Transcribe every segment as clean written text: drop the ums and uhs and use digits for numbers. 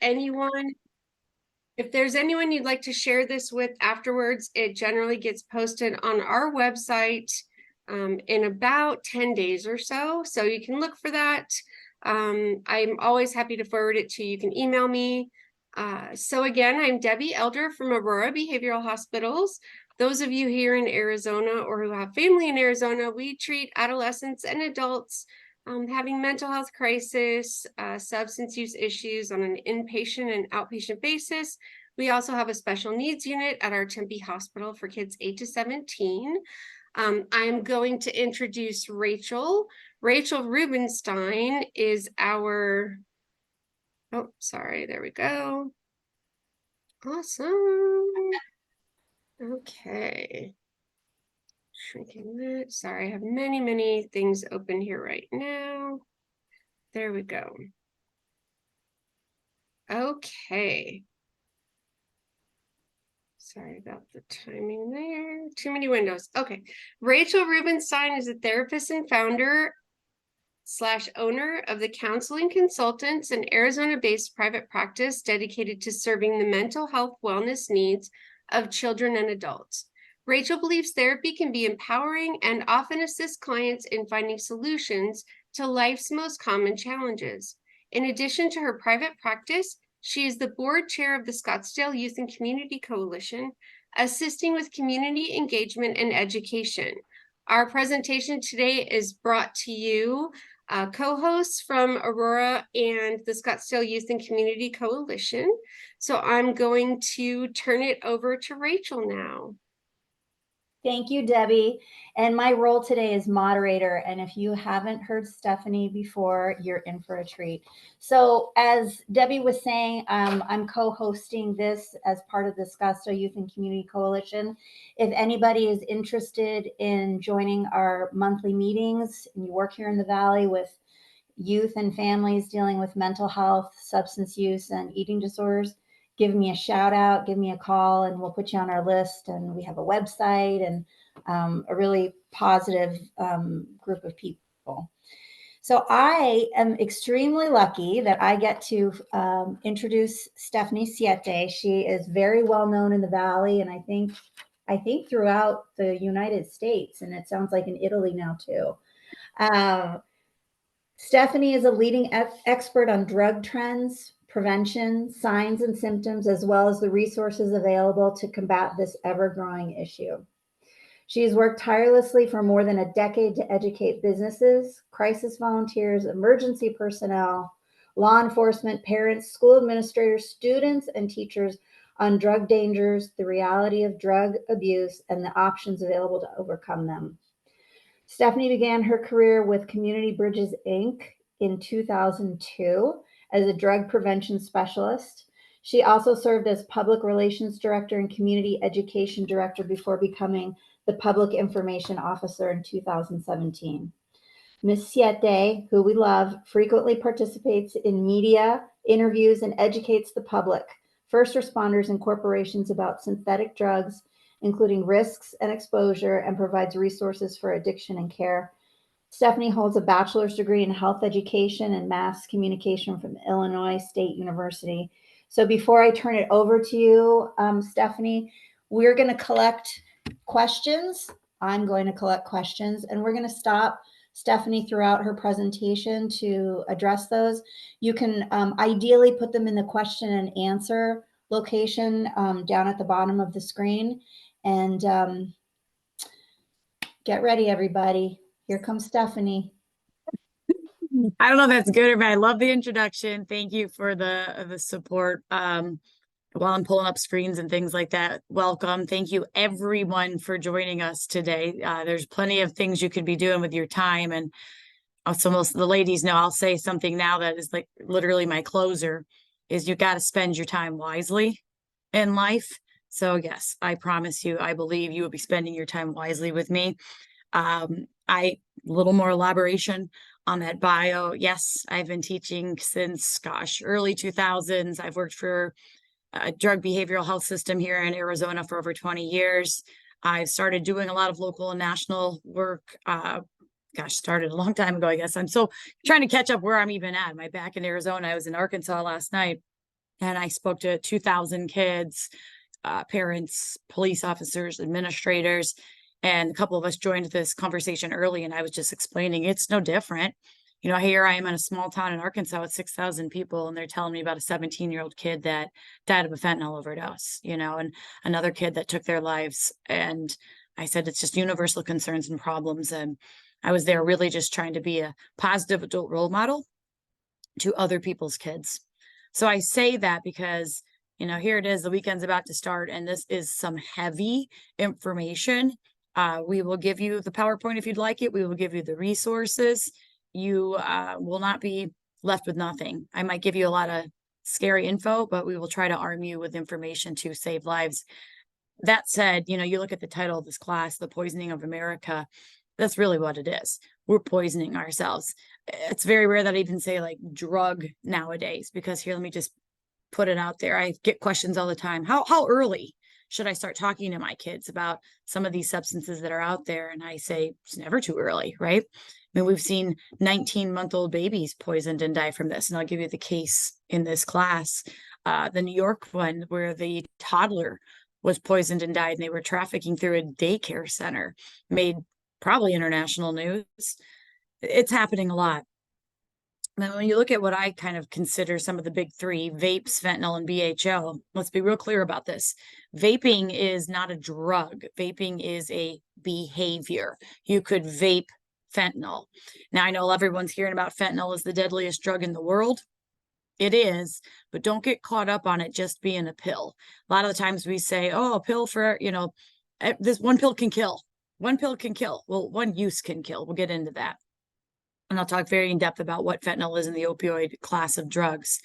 anyone you'd like to share this with afterwards, it generally gets posted on our website in about 10 days or so. So you can look for that. I'm always happy to forward it to you. You can email me. So again, I'm Debbie Elder from Aurora Behavioral Hospitals. Those of you here in Arizona or who have family in Arizona, we treat adolescents and adults having mental health crisis, substance use issues on an inpatient and outpatient basis. We also have a special needs unit at our Tempe Hospital for kids 8 to 17. I'm going to introduce Rachel. Rachel Rubenstein is our, oh, sorry, there we go. Awesome. Okay. Shrinking that. Sorry, I have many things open here right now. There we go. Okay. Sorry about the timing there. Too many windows. Okay. Rachel Rubenstein is a therapist and founder / owner of the Counseling Consultants, an Arizona-based private practice dedicated to serving the mental health wellness needs of children and adults. Rachel believes therapy can be empowering and often assists clients in finding solutions to life's most common challenges. In addition to her private practice, she is the board chair of the Scottsdale Youth and Community Coalition, assisting with community engagement and education. Our presentation today is brought to you co-hosts from Aurora and the Scottsdale Youth and Community Coalition. So I'm going to turn it over to Rachel now. Thank you, Debbie. And my role today is moderator. And if you haven't heard Stephanie before, you're in for a treat. So as Debbie was saying, I'm co-hosting this as part of the Scottsdale Youth and Community Coalition. If anybody is interested in joining our monthly meetings and you work here in the Valley with youth and families dealing with mental health, substance use, and eating disorders, give me a shout out, give me a call, and we'll put you on our list. And we have a website and a really positive group of people. So I am extremely lucky that I get to introduce Stephanie Siete. She is very well known in the Valley, and I think throughout the United States, and it sounds like in Italy now too. Stephanie is a leading expert on drug trends, prevention, signs and symptoms, as well as the resources available to combat this ever-growing issue. She has worked tirelessly for more than a decade to educate businesses, crisis volunteers, emergency personnel, law enforcement, parents, school administrators, students, and teachers on drug dangers, the reality of drug abuse, and the options available to overcome them. Stephanie began her career with Community Bridges, Inc. in 2002 as a drug prevention specialist. She also served as public relations director and community education director before becoming the public information officer in 2017. Ms. Siete, who we love, frequently participates in media, interviews, and educates the public, first responders, and corporations about synthetic drugs, including risks and exposure, and provides resources for addiction and care. Stephanie holds a bachelor's degree in health education and mass communication from Illinois State University. So before I turn it over to you, Stephanie, we're going to collect questions. I'm going to collect questions, and we're going to stop Stephanie throughout her presentation to address those. You can ideally put them in the question and answer location down at the bottom of the screen. And get ready, everybody. Here comes Stephanie. I don't know if that's good or bad. I love the introduction. Thank you for the support. While I'm pulling up screens and things like that, welcome. Thank you everyone for joining us today. There's plenty of things you could be doing with your time. And also most of the ladies know I'll say something now that is like literally my closer is you got to spend your time wisely in life. So yes, I promise you, I believe you will be spending your time wisely with me. A little more elaboration on that bio. Yes, I've been teaching since, early 2000s. I've worked for a drug behavioral health system here in Arizona for over 20 years. I've started doing a lot of local and national work. Started a long time ago, I guess. I'm so trying to catch up where I'm even at. Am I back in Arizona? I was in Arkansas last night. And I spoke to 2,000 kids, parents, police officers, administrators, and a couple of us joined this conversation early. And I was just explaining it's no different. You know, here I am in a small town in Arkansas with 6,000 people, and they're telling me about a 17-year-old kid that died of a fentanyl overdose, you know, and another kid that took their lives. And I said, it's just universal concerns and problems. And I was there really just trying to be a positive adult role model to other people's kids. So I say that because, you know, here it is, the weekend's about to start, and this is some heavy information. We will give you the PowerPoint if you'd like it. We will give you the resources. You will not be left with nothing. I might give you a lot of scary info, but we will try to arm you with information to save lives. That said, you know, you look at the title of this class, The Poisoning of America, that's really what it is. We're poisoning ourselves. It's very rare that I even say like drug nowadays, because here, let me just put it out there. I get questions all the time. How early should I start talking to my kids about some of these substances that are out there? And I say, it's never too early, right? I mean, we've seen 19-month-old babies poisoned and die from this. And I'll give you the case in this class, the New York one, where the toddler was poisoned and died, and they were trafficking through a daycare center, made probably international news. It's happening a lot. Now, when you look at what I kind of consider some of the big three, vapes, fentanyl, and BHO, let's be real clear about this. Vaping is not a drug. Vaping is a behavior. You could vape fentanyl. Now, I know everyone's hearing about fentanyl as the deadliest drug in the world. It is, but don't get caught up on it just being a pill. A lot of the times we say, oh, a pill for, you know, this one pill can kill. One pill can kill. Well, one use can kill. We'll get into that. And I'll talk very in depth about what fentanyl is in the opioid class of drugs.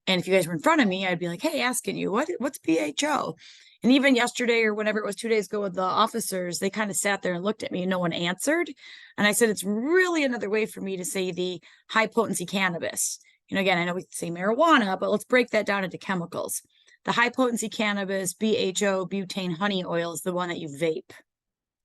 And if you guys were in front of me, I'd be like, hey, asking you, what's BHO? And even yesterday or whenever it was 2 days ago with the officers, they kind of sat there and looked at me and no one answered. And I said, it's really another way for me to say the high potency cannabis. You know, again, I know we say marijuana, but let's break that down into chemicals. The high potency cannabis, BHO, butane honey oil, is the one that you vape.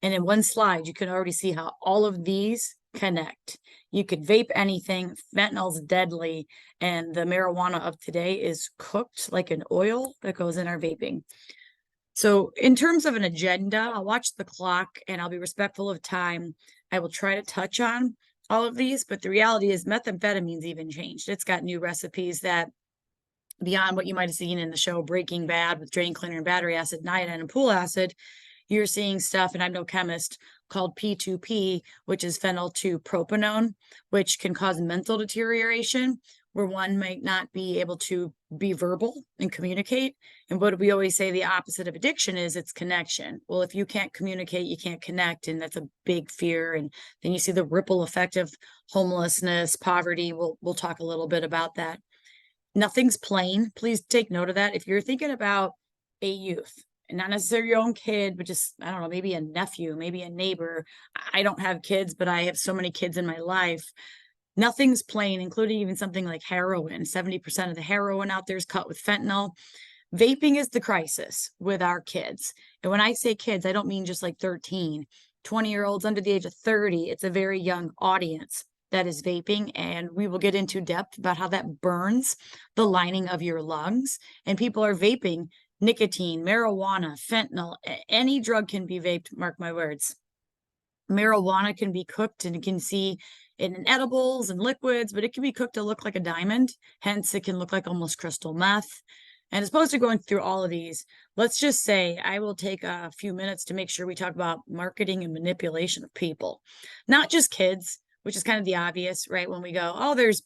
And in one slide, you can already see how all of these connect. You could vape anything. Fentanyl's deadly, and the marijuana of today is cooked like an oil that goes in our vaping. So in terms of an agenda, I'll watch the clock and I'll be respectful of time. I will try to touch on all of these, but the reality is methamphetamine's even changed. It's got new recipes that, beyond what you might have seen in the show Breaking Bad with drain cleaner and battery acid, iodine, and pool acid, you're seeing stuff, and I'm no chemist, called P2P, which is phenyl 2-propanone, which can cause mental deterioration, where one might not be able to be verbal and communicate. And what we always say the opposite of addiction is, it's connection. Well, if you can't communicate, you can't connect, and that's a big fear. And then you see the ripple effect of homelessness, poverty. We'll talk a little bit about that. Nothing's plain. Please take note of that. If you're thinking about a youth, and not necessarily your own kid, but just, I don't know, maybe a nephew, maybe a neighbor. I don't have kids, but I have so many kids in my life. Nothing's plain, including even something like heroin. 70% of the heroin out there is cut with fentanyl. Vaping is the crisis with our kids. And when I say kids, I don't mean just like 13, 20-year-olds under the age of 30. It's a very young audience that is vaping, and we will get into depth about how that burns the lining of your lungs. And people are vaping nicotine, marijuana, fentanyl, any drug can be vaped, mark my words. Marijuana can be cooked, and you can see it in edibles and liquids, but it can be cooked to look like a diamond. Hence, it can look like almost crystal meth. And as opposed to going through all of these, let's just say I will take a few minutes to make sure we talk about marketing and manipulation of people, not just kids, which is kind of the obvious, right? When we go, oh, there's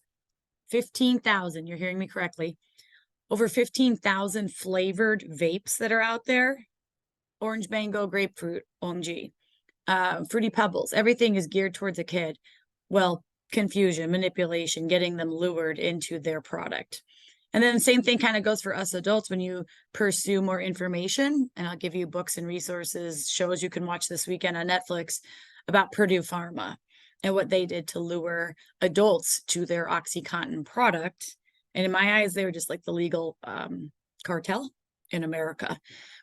15,000, you're hearing me correctly, over 15,000 flavored vapes that are out there. Orange, mango, grapefruit, OMG. Fruity Pebbles, everything is geared towards a kid. Well, confusion, manipulation, getting them lured into their product. And then the same thing kind of goes for us adults when you pursue more information. And I'll give you books and resources, shows you can watch this weekend on Netflix about Purdue Pharma and what they did to lure adults to their OxyContin product. And in my eyes, they were just like the legal cartel in America.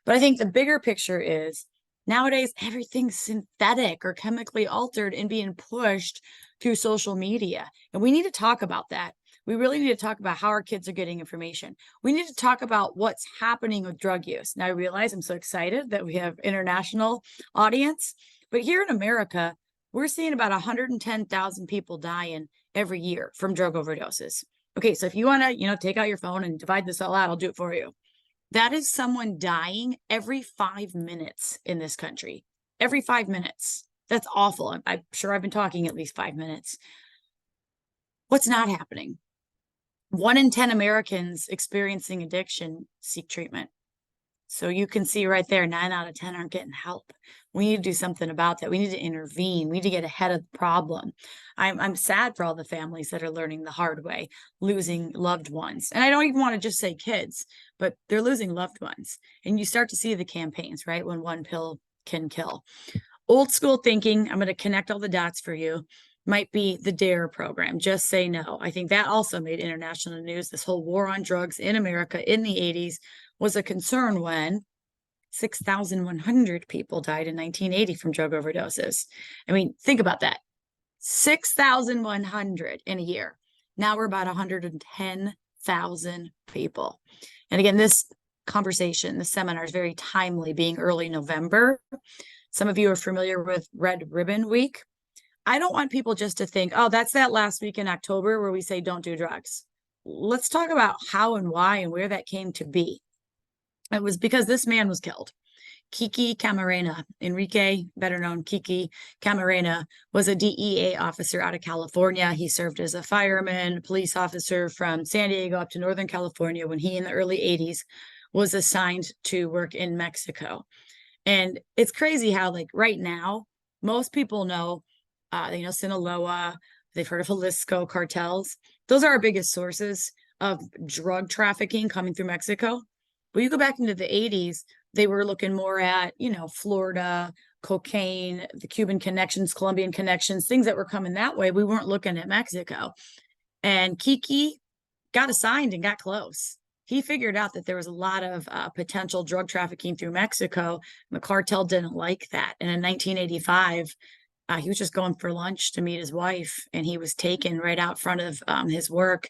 But I think the bigger picture is nowadays, everything's synthetic or chemically altered and being pushed through social media. And we need to talk about that. We really need to talk about how our kids are getting information. We need to talk about what's happening with drug use. Now I realize I'm so excited that we have international audience, but here in America, we're seeing about 110,000 people dying every year from drug overdoses. Okay, so if you want to, take out your phone and divide this all out, I'll do it for you. That is someone dying every 5 minutes in this country. Every 5 minutes. That's awful. I'm sure I've been talking at least 5 minutes. What's not happening? 1 in 10 Americans experiencing addiction seek treatment. So you can see right there, 9 out of 10 aren't getting help. We need to do something about that. We need to intervene. We need to get ahead of the problem. I'm sad for all the families that are learning the hard way, losing loved ones. And I don't even want to just say kids, but they're losing loved ones. And you start to see the campaigns, right? When one pill can kill. Old school thinking, I'm going to connect all the dots for you, might be the DARE program, Just Say No. I think that also made international news. This whole war on drugs in America in the 80s was a concern when 6,100 people died in 1980 from drug overdoses. I mean, think about that. 6,100 in a year. Now we're about 110,000 people. And again, this conversation, the seminar is very timely, being early November. Some of you are familiar with Red Ribbon Week. I don't want people just to think, oh, that's that last week in October where we say don't do drugs. Let's talk about how and why and where that came to be. It was because this man was killed. Kiki Camarena, Enrique, better known Kiki Camarena, was a DEA officer out of California. He served as a fireman, police officer from San Diego up to Northern California when he, in the early 80s, was assigned to work in Mexico. And it's crazy how, like, right now, most people know, Sinaloa, they've heard of Jalisco cartels. Those are our biggest sources of drug trafficking coming through Mexico. But you go back into the 80s, they were looking more at, Florida, cocaine, the Cuban connections, Colombian connections, things that were coming that way. We weren't looking at Mexico. And Kiki got assigned and got close. He figured out that there was a lot of potential drug trafficking through Mexico. The cartel didn't like that. And in 1985, he was just going for lunch to meet his wife, and he was taken right out front of his work,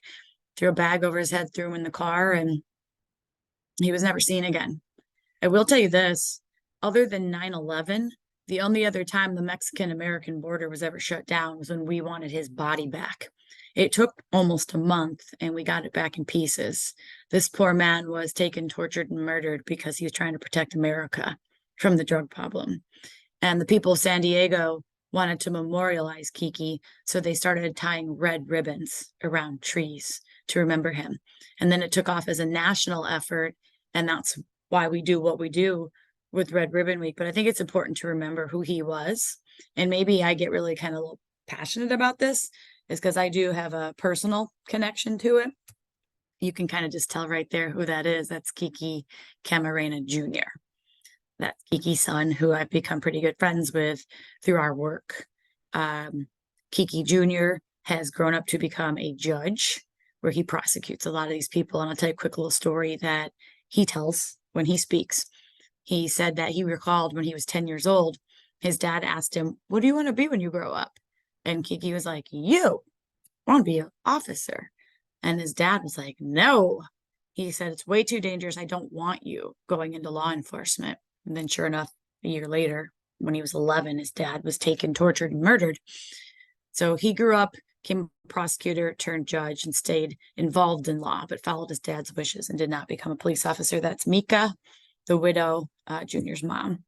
threw a bag over his head, threw him in the car, and he was never seen again. I will tell you this, other than 9/11, the only other time the Mexican-American border was ever shut down was when we wanted his body back. It took almost a month, and we got it back in pieces. This poor man was taken, tortured, and murdered because he was trying to protect America from the drug problem. And the people of San Diego wanted to memorialize Kiki, so they started tying red ribbons around trees to remember him. And then it took off as a national effort, and that's why we do what we do with Red Ribbon Week. But I think it's important to remember who he was. And maybe I get really kind of passionate about this is because I do have a personal connection to it. You can kind of just tell right there who that is. That's Kiki Camarena Jr. That's Kiki's son, who I've become pretty good friends with through our work. Kiki Jr. has grown up to become a judge where he prosecutes a lot of these people. And I'll tell you a quick little story that he tells when he speaks. He said that he recalled when he was 10 years old, his dad asked him, what do you want to be when you grow up? And Kiki was like, I want to be an officer. And his dad was like, no. He said, it's way too dangerous. I don't want you going into law enforcement. And then sure enough, a year later, when he was 11, his dad was taken, tortured, and murdered. So he grew up, became a prosecutor, turned judge, and stayed involved in law, but followed his dad's wishes and did not become a police officer. That's Mika, the widow, Junior's mom.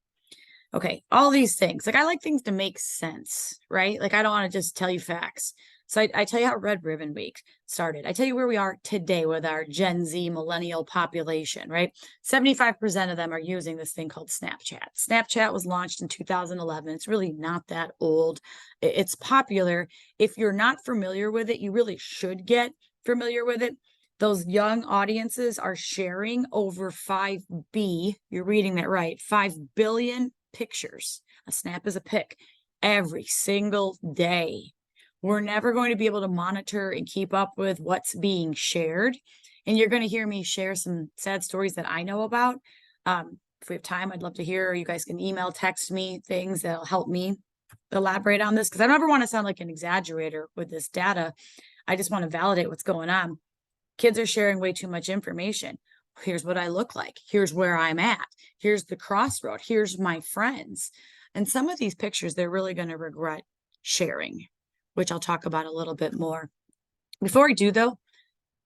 Okay, all these things. Like, I like things to make sense, right? Like, I don't want to just tell you facts. So I tell you how Red Ribbon Week started. I tell you where we are today with our Gen Z millennial population, right? 75% of them are using this thing called Snapchat. Snapchat was launched in 2011. It's really not that old. It's popular. If you're not familiar with it, you really should get familiar with it. Those young audiences are sharing over 5B, you're reading that right, 5 billion pictures. A snap is a pic every single day. We're never going to be able to monitor and keep up with what's being shared. And you're going to hear me share some sad stories that I know about. If we have time, I'd love to hear. You guys can email, text me things that'll help me elaborate on this, because I never want to sound like an exaggerator with this data. I just want to validate what's going on. Kids are sharing way too much information. Here's what I look like. Here's where I'm at. Here's the crossroad. Here's my friends. And some of these pictures, they're really going to regret sharing, which I'll talk about a little bit more. Before I do, though,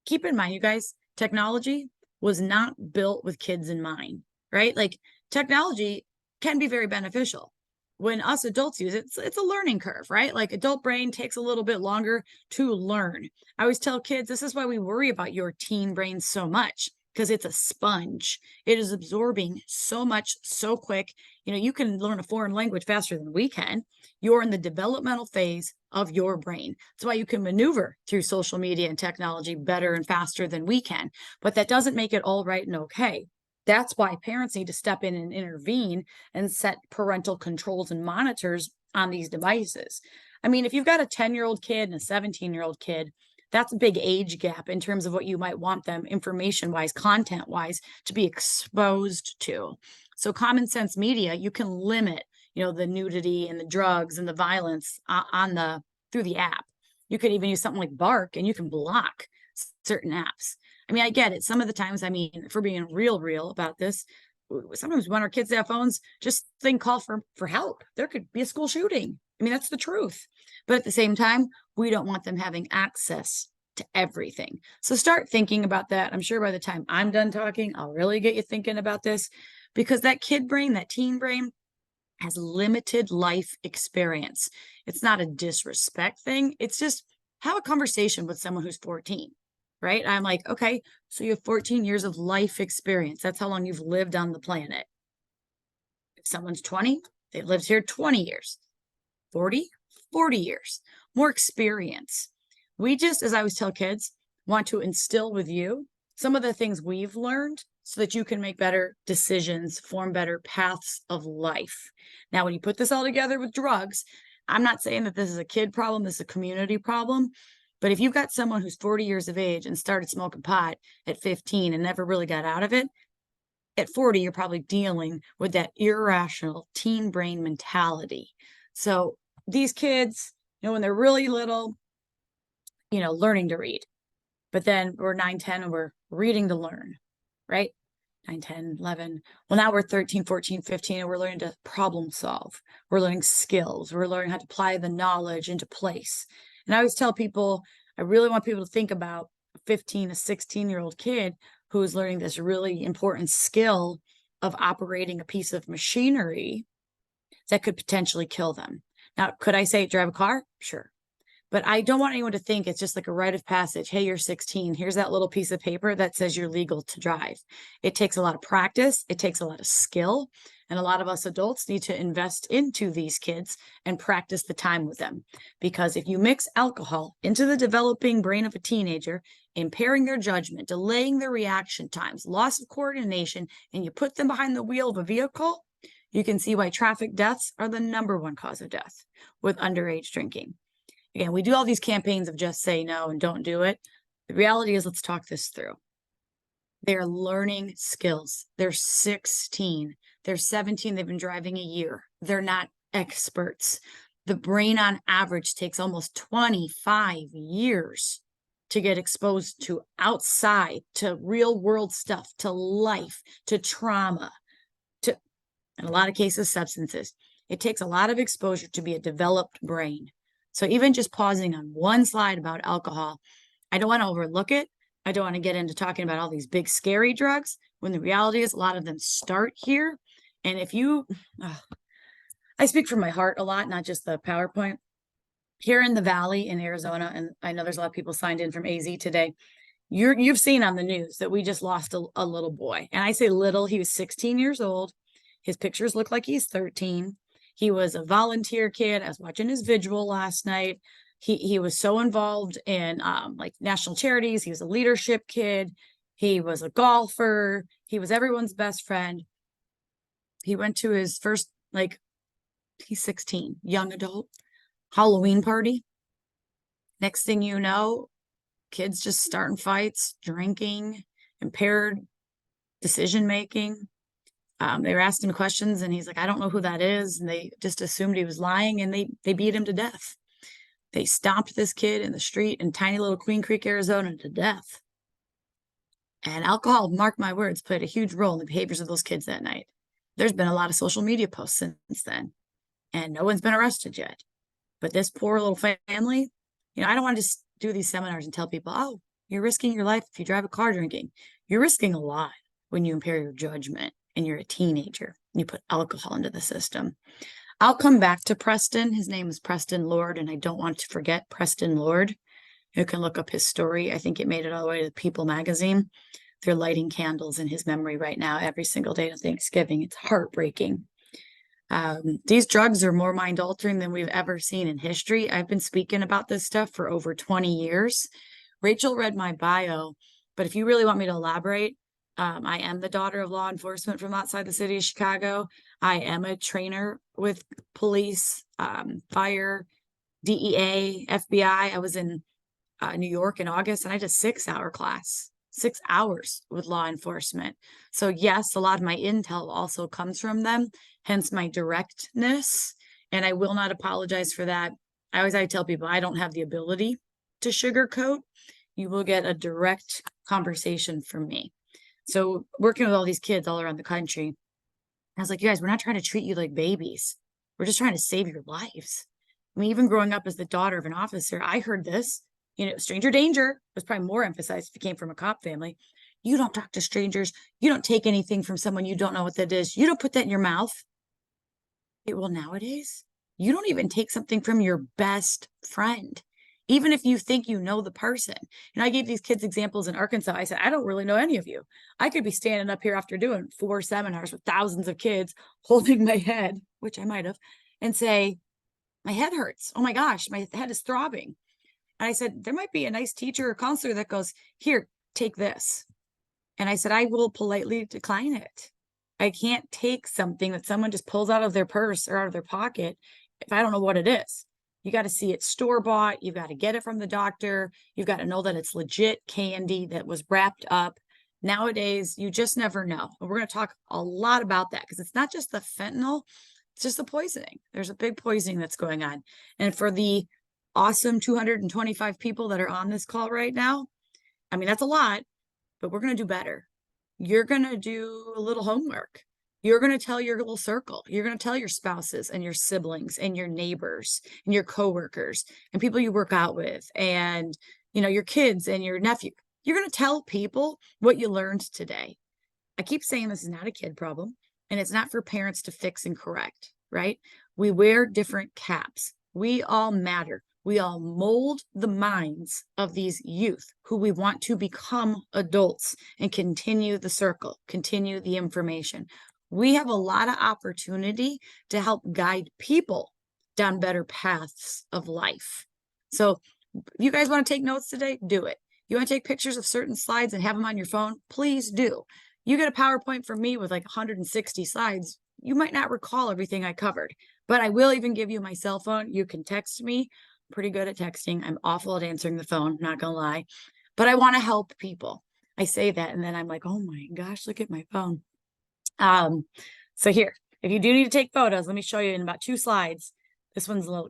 keep in mind, you guys, technology was not built with kids in mind, right? Like technology can be very beneficial. When us adults use it, it's a learning curve, right? Like adult brain takes a little bit longer to learn. I always tell kids, this is why we worry about your teen brain so much, because it's a sponge. It is absorbing so much so quick. You know, you can learn a foreign language faster than we can. You're in the developmental phase of your brain. That's why you can maneuver through social media and technology better and faster than we can. But that doesn't make it all right and okay. That's why parents need to step in and intervene and set parental controls and monitors on these devices. I mean, if you've got a 10-year-old kid and a 17-year-old kid, that's a big age gap in terms of what you might want them information-wise, content-wise, to be exposed to. So common sense media, you can limit, you know, the nudity and the drugs and the violence through the app. You could even use something like Bark and you can block certain apps. I mean, I get it. Some of the times, I mean, if we're being real about this, sometimes we want our kids to have phones, just think call for help. There could be a school shooting. I mean, that's the truth. But at the same time, we don't want them having access to everything. So start thinking about that. I'm sure by the time I'm done talking, I'll really get you thinking about this, because that kid brain, that teen brain, has limited life experience. It's not a disrespect thing. It's just have a conversation with someone who's 14, right? I'm like, okay, so you have 14 years of life experience. That's how long you've lived on the planet. If someone's 20, they've lived here 20 years, 40 years, more experience. We just, as I always tell kids, want to instill with you some of the things we've learned so that you can make better decisions, form better paths of life. Now, when you put this all together with drugs, I'm not saying that this is a kid problem, this is a community problem. But if you've got someone who's 40 years of age and started smoking pot at 15 and never really got out of it, at 40, you're probably dealing with that irrational teen brain mentality. So these kids, you know, when they're really little, you know, learning to read, but then we're 9, 10, and we're reading to learn, right? 9, 10, 11. Well, now we're 13, 14, 15, and we're learning to problem solve. We're learning skills. We're learning how to apply the knowledge into place. And I always tell people, I really want people to think about a 15, a 16-year-old kid who is learning this really important skill of operating a piece of machinery that could potentially kill them. Now, could I say drive a car? Sure. But I don't want anyone to think it's just like a rite of passage. Hey, you're 16. Here's that little piece of paper that says you're legal to drive. It takes a lot of practice. It takes a lot of skill. And a lot of us adults need to invest into these kids and practice the time with them. Because if you mix alcohol into the developing brain of a teenager, impairing their judgment, delaying their reaction times, loss of coordination, and you put them behind the wheel of a vehicle, you can see why traffic deaths are the #1 cause of death with underage drinking. Again, we do all these campaigns of just say no and don't do it. The reality is, let's talk this through. They're learning skills. They're 16. They're 17. They've been driving a year. They're not experts. The brain on average takes almost 25 years to get exposed to outside, to real world stuff, to life, to trauma, to, in a lot of cases, substances. It takes a lot of exposure to be a developed brain. So even just pausing on one slide about alcohol, I don't want to overlook it. I don't want to get into talking about all these big scary drugs when the reality is a lot of them start here. And if you, I speak from my heart a lot, not just the PowerPoint. Here in the Valley in Arizona, and I know there's a lot of people signed in from AZ today, you've seen on the news that we just lost a little boy. And I say little, he was 16 years old. His pictures look like he's 13. He was a volunteer kid. I was watching his vigil last night. He was so involved in like national charities. He was a leadership kid. He was a golfer. He was everyone's best friend. He went to his first, like, he's 16, young adult, Halloween party. Next thing you know, kids just starting fights, drinking, impaired decision-making. They were asking him questions and he's like, I don't know who that is. And they just assumed he was lying and they beat him to death. They stomped this kid in the street in tiny little Queen Creek, Arizona to death. And alcohol, mark my words, played a huge role in the behaviors of those kids that night. There's been a lot of social media posts since then, and no one's been arrested yet. But this poor little family, I don't want to just do these seminars and tell people, oh, you're risking your life if you drive a car drinking. You're risking a lot when you impair your judgment and you're a teenager. You put alcohol into the system. I'll come back to Preston. His name is Preston Lord, and I don't want to forget Preston Lord. You can look up his story. I think it made it all the way to the People magazine. They're lighting candles in his memory right now every single day of Thanksgiving. It's heartbreaking. These drugs are more mind-altering than we've ever seen in history. I've been speaking about this stuff for over 20 years. Rachel read my bio, but if you really want me to elaborate, I am the daughter of law enforcement from outside the city of Chicago. I am a trainer with police, fire, DEA, FBI. I was in New York in August, and I did a 6-hour class, 6 hours with law enforcement. So yes, a lot of my intel also comes from them, hence my directness. And I will not apologize for that. I tell people I don't have the ability to sugarcoat. You will get a direct conversation from me. So working with all these kids all around the country, I was like, you guys, we're not trying to treat you like babies. We're just trying to save your lives. I mean, even growing up as the daughter of an officer, I heard this, stranger danger was probably more emphasized if you came from a cop family. You don't talk to strangers. You don't take anything from someone you don't know what that is. You don't put that in your mouth. Well, nowadays, you don't even take something from your best friend, even if you think you know the person. I gave these kids examples in Arkansas. I said, I don't really know any of you. I could be standing up here after doing 4 seminars with thousands of kids holding my head, which I might have, and say, my head hurts. Oh my gosh, my head is throbbing. And I said, there might be a nice teacher or counselor that goes, here, take this. And I said, I will politely decline it. I can't take something that someone just pulls out of their purse or out of their pocket if I don't know what it is. You got to see it store-bought. You've got to get it from the doctor. You've got to know that it's legit candy that was wrapped up. Nowadays, you just never know. And we're going to talk a lot about that because it's not just the fentanyl, it's just the poisoning. There's a big poisoning that's going on. And for the awesome 225 people that are on this call right now, I mean, that's a lot, but we're going to do better. You're going to do a little homework. You're going to tell your little circle. You're going to tell your spouses and your siblings and your neighbors and your coworkers and people you work out with and, your kids and your nephew. You're going to tell people what you learned today. I keep saying this is not a kid problem, and it's not for parents to fix and correct, right? We wear different caps. We all matter. We all mold the minds of these youth who we want to become adults and continue the circle, continue the information. We have a lot of opportunity to help guide people down better paths of life. So if you guys want to take notes today, do it. You want to take pictures of certain slides and have them on your phone? Please do. You get a PowerPoint from me with like 160 slides. You might not recall everything I covered, but I will even give you my cell phone. You can text me. I'm pretty good at texting. I'm awful at answering the phone, not gonna lie, but I want to help people. I say that, and then I'm like, oh my gosh, look at my phone. So here, if you do need to take photos, let me show you in about 2 slides. This one's a little,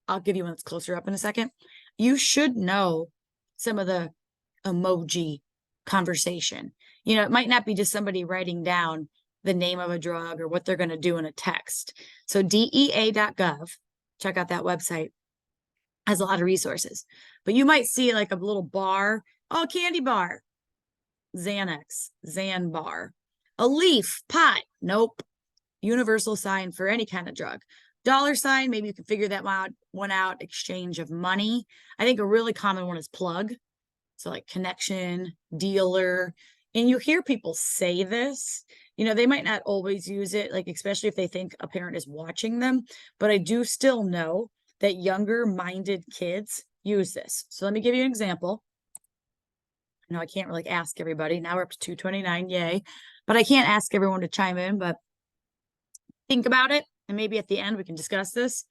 I'll give you one that's closer up in a second. You should know some of the emoji conversation. It might not be just somebody writing down the name of a drug or what they're going to do in a text. So DEA.gov, check out that website, has a lot of resources. But you might see like a little bar, oh, candy bar, Xanax, Xan bar, a leaf, pot, nope. Universal sign for any kind of drug. Dollar sign, maybe you can figure that one out, exchange of money. I think a really common one is plug. So like connection, dealer. And you hear people say this, they might not always use it, like especially if they think a parent is watching them. But I do still know that younger minded kids use this. So let me give you an example. I can't really ask everybody. Now we're up to 229, yay. But I can't ask everyone to chime in, but think about it. And maybe at the end we can discuss this.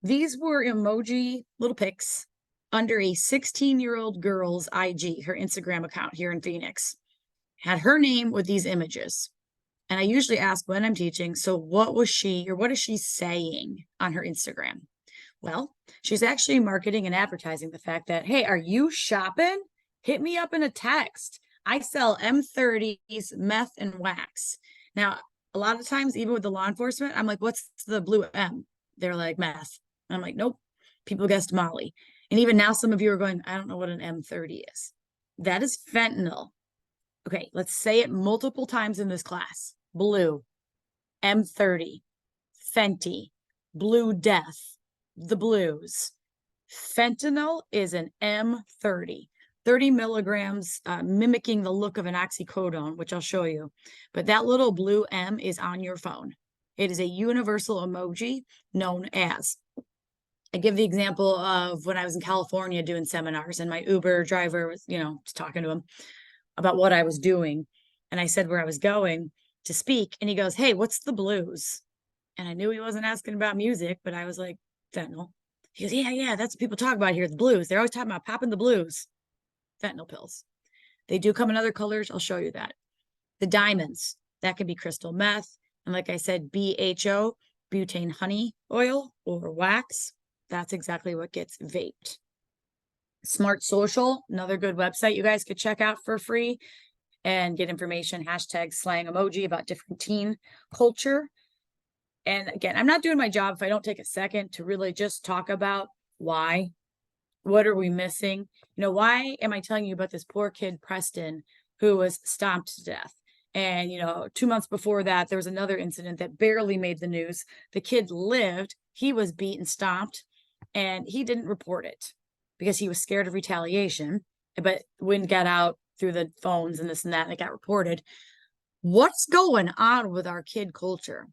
These were emoji little pics under a 16-year-old girl's IG, her Instagram account here in Phoenix. Had her name with these images. And I usually ask when I'm teaching, so what was she or what is she saying on her Instagram? Well, she's actually marketing and advertising the fact that, hey, are you shopping? Hit me up in a text. I sell M30s, meth, and wax. Now, a lot of times, even with the law enforcement, I'm like, what's the blue M? They're like, meth. And I'm like, nope. People guessed Molly. And even now, some of you are going, I don't know what an M30 is. That is fentanyl. Okay, let's say it multiple times in this class. Blue, M30, Fenty, Blue Death, the blues. Fentanyl is an M30, 30 milligrams, mimicking the look of an oxycodone, which I'll show you. But that little blue M is on your phone. It is a universal emoji known as. I give the example of when I was in California doing seminars, and my Uber driver was, talking to him about what I was doing. And I said where I was going to speak. And he goes, hey, what's the blues? And I knew he wasn't asking about music, but I was like, fentanyl. He goes, yeah, that's what people talk about here, the blues. They're always talking about popping the blues. Fentanyl pills. They do come in other colors. I'll show you that. The diamonds, that can be crystal meth. And like I said, BHO, butane honey oil or wax. That's exactly what gets vaped. Smart Social, another good website you guys could check out for free and get information, hashtag slang emoji about different teen culture. And again, I'm not doing my job if I don't take a second to really just talk about why. What are we missing? Why am I telling you about this poor kid, Preston, who was stomped to death? And, 2 months before that, there was another incident that barely made the news. The kid lived, he was beaten, stomped, and he didn't report it because he was scared of retaliation. But when it got out through the phones and this and that, and it got reported. What's going on with our kid culture?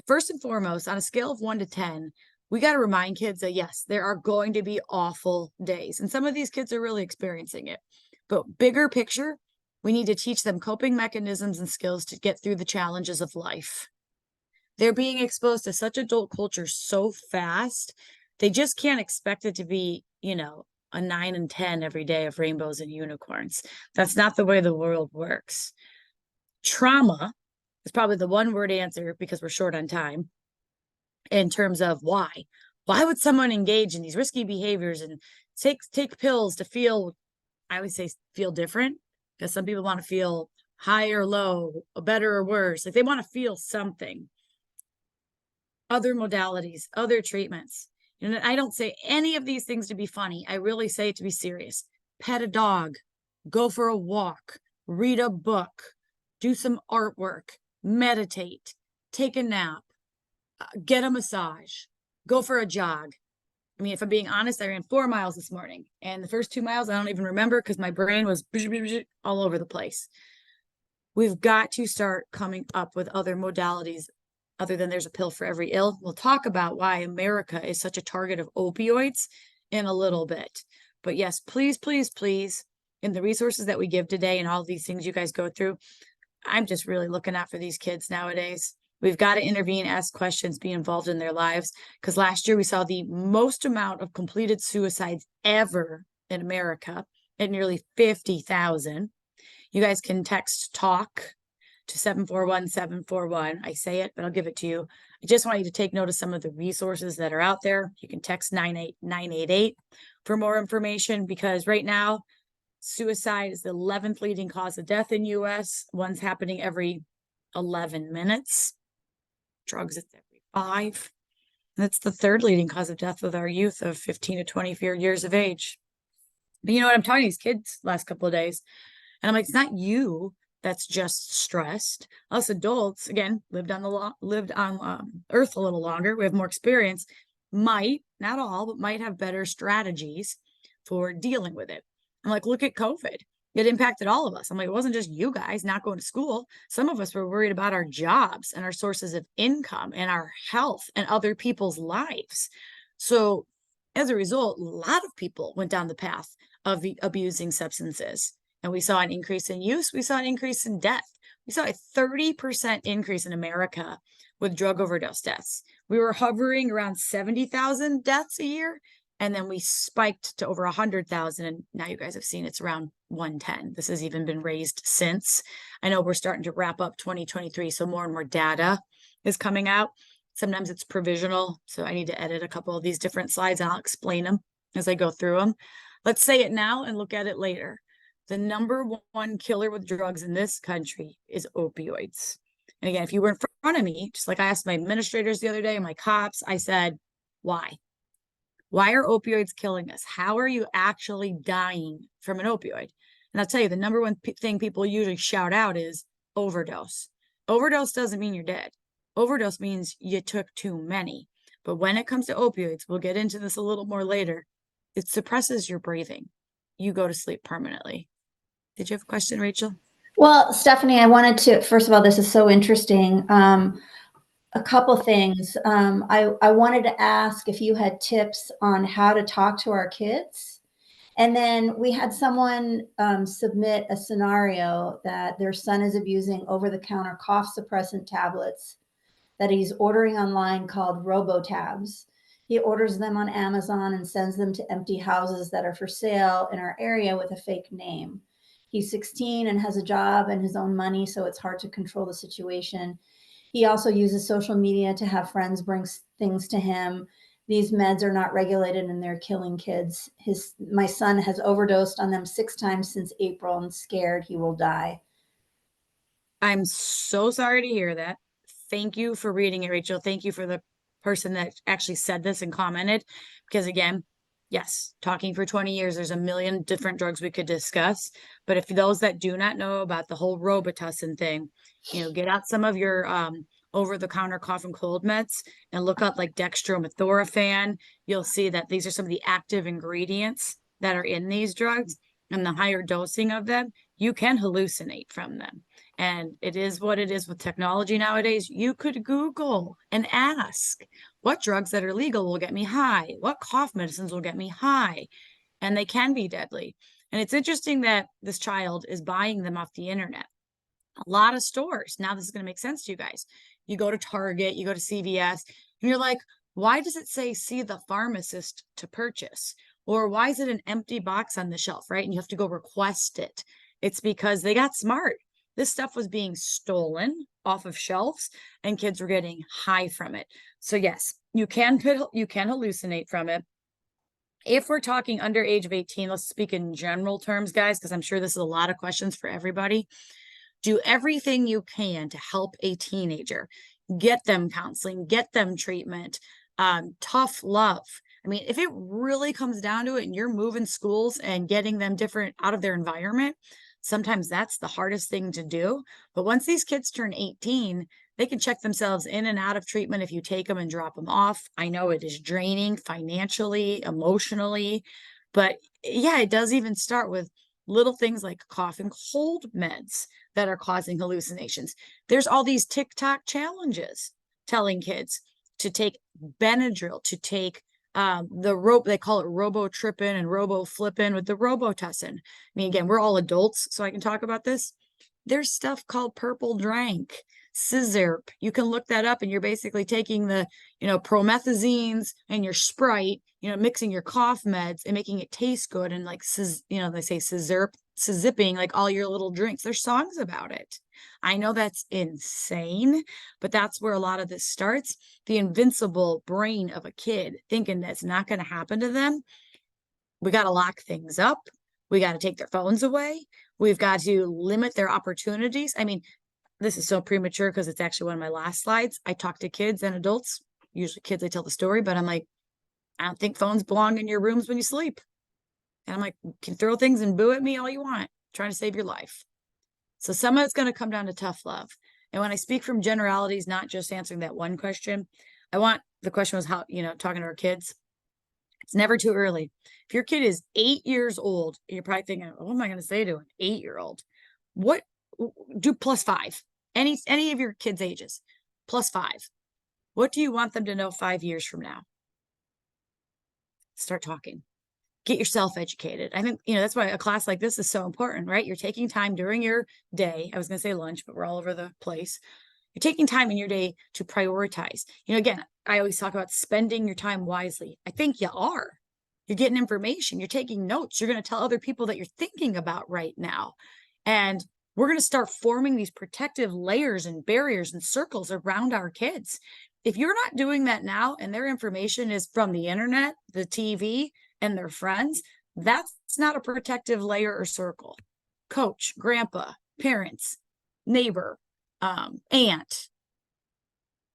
First and foremost, on a scale of 1 to 10, we got to remind kids that yes, there are going to be awful days. And some of these kids are really experiencing it. But bigger picture, we need to teach them coping mechanisms and skills to get through the challenges of life. They're being exposed to such adult culture so fast, they just can't expect it to be, a 9 and 10 every day of rainbows and unicorns. That's not the way the world works. Trauma is probably the one word answer because we're short on time in terms of why. Why would someone engage in these risky behaviors and take pills to feel, I would say feel different, because some people want to feel high or low, or better or worse. Like they want to feel something. Other modalities, other treatments. And I don't say any of these things to be funny. I really say it to be serious. Pet a dog, go for a walk, read a book, do some artwork, meditate, take a nap, get a massage, go for a jog. I mean, if I'm being honest, I ran 4 miles this morning, and the first 2 miles, I don't even remember because my brain was all over the place. We've got to start coming up with other modalities other than there's a pill for every ill. We'll talk about why America is such a target of opioids in a little bit. But yes, please, please, please, in the resources that we give today and all these things you guys go through, I'm just really looking out for these kids nowadays. We've got to intervene, ask questions, be involved in their lives. Because last year we saw the most amount of completed suicides ever in America at nearly 50,000. You guys can text TALK to 741-741. I say it, but I'll give it to you. I just want you to take note of some of the resources that are out there. You can text 98988 for more information, because right now, suicide is the 11th leading cause of death in US. One's happening every 11 minutes. Drugs is every 5. That's the 3rd leading cause of death with our youth of 15 to 24 years of age. But you know what? I'm talking to these kids last couple of days, and I'm like, it's not you that's just stressed. Us adults, again, lived on Earth a little longer. We have more experience. Might, not all, but might have better strategies for dealing with it. I'm like, look at COVID. It impacted all of us. I'm like, it wasn't just you guys not going to school. Some of us were worried about our jobs and our sources of income and our health and other people's lives. So as a result, a lot of people went down the path of abusing substances. And we saw an increase in use. We saw an increase in death. We saw a 30% increase in America with drug overdose deaths. We were hovering around 70,000 deaths a year. And then we spiked to over 100,000. And now you guys have seen it's around 110. This has even been raised since. I know we're starting to wrap up 2023. So more and more data is coming out. Sometimes it's provisional. So I need to edit a couple of these different slides and I'll explain them as I go through them. Let's say it now and look at it later. The number one killer with drugs in this country is opioids. And again, if you were in front of me, just like I asked my administrators the other day, my cops, I said, why? Why are opioids killing us? How are you actually dying from an opioid? And I'll tell you, the number one thing people usually shout out is overdose. Overdose doesn't mean you're dead. Overdose means you took too many. But when it comes to opioids, we'll get into this a little more later, it suppresses your breathing. You go to sleep permanently. Did you have a question, Rachel? Well, Stephanie, I wanted to, first of all, this is so interesting. A couple things. I wanted to ask if you had tips on how to talk to our kids. And then we had someone submit a scenario that their son is abusing over-the-counter cough suppressant tablets that he's ordering online called RoboTabs. He orders them on Amazon and sends them to empty houses that are for sale in our area with a fake name. He's 16 and has a job and his own money, so it's hard to control the situation. He also uses social media to have friends bring things to him. These meds are not regulated and they're killing kids. My son has overdosed on them 6 times since April and scared he will die. I'm so sorry to hear that. Thank you for reading it, Rachel. Thank you for the person that actually said this and commented. Because again, yes, talking for 20 years, there's a million different drugs we could discuss. But if those that do not know about the whole Robitussin thing, get out some of your over-the-counter cough and cold meds and look up like dextromethorphan. You'll see that these are some of the active ingredients that are in these drugs, and the higher dosing of them, you can hallucinate from them. And it is what it is with technology nowadays. You could Google and ask what drugs that are legal will get me high, what cough medicines will get me high, and they can be deadly. And it's interesting that this child is buying them off the internet. A lot of stores. Now this is going to make sense to you guys. You go to Target, you go to CVS, and you're like, why does it say see the pharmacist to purchase? Or why is it an empty box on the shelf, right? And you have to go request it. It's because they got smart. This stuff was being stolen off of shelves and kids were getting high from it. So yes, you can hallucinate from it. If we're talking under age of 18, let's speak in general terms, guys, because I'm sure this is a lot of questions for everybody. Do everything you can to help a teenager. Get them counseling, get them treatment, tough love. I mean, if it really comes down to it and you're moving schools and getting them different out of their environment, sometimes that's the hardest thing to do. But once these kids turn 18, they can check themselves in and out of treatment if you take them and drop them off. I know it is draining financially, emotionally, but yeah, it does even start with little things like cough and cold meds that are causing hallucinations. There's all these TikTok challenges telling kids to take Benadryl, to take they call it robo-trippin and robo-flippin with the Robitussin. I mean, again, we're all adults, so I can talk about this. There's stuff called purple drank, Sizzurp. You can look that up and you're basically taking the, promethazines and your Sprite, mixing your cough meds and making it taste good. And like, they say Sizzipping like all your little drinks. There's songs about it. I know that's insane, but that's where a lot of this starts. The invincible brain of a kid thinking that's not going to happen to them. We got to lock things up. We got to take their phones away. We've got to limit their opportunities. I mean, this is so premature because it's actually one of my last slides. I talk to kids and adults, usually kids, I tell the story, but I'm like, I don't think phones belong in your rooms when you sleep. And I'm like, you can throw things and boo at me all you want, trying to save your life. So some of it's going to come down to tough love. And when I speak from generalities, not just answering that one question, the question was how, talking to our kids, it's never too early. If your kid is 8 years old, you're probably thinking, what am I going to say to an 8-year-old? What do +5? Any of your kids' ages, +5. What do you want them to know 5 years from now? Start talking. Get yourself educated. I think, that's why a class like this is so important, right? You're taking time during your day. I was going to say lunch, but we're all over the place. You're taking time in your day to prioritize. Again, I always talk about spending your time wisely. I think you are. You're getting information. You're taking notes. You're going to tell other people that you're thinking about right now. And we're going to start forming these protective layers and barriers and circles around our kids. if you're not doing that now and their information is from the internet, the TV, and their friends, that's not a protective layer or circle. Coach, grandpa, parents, neighbor, aunt,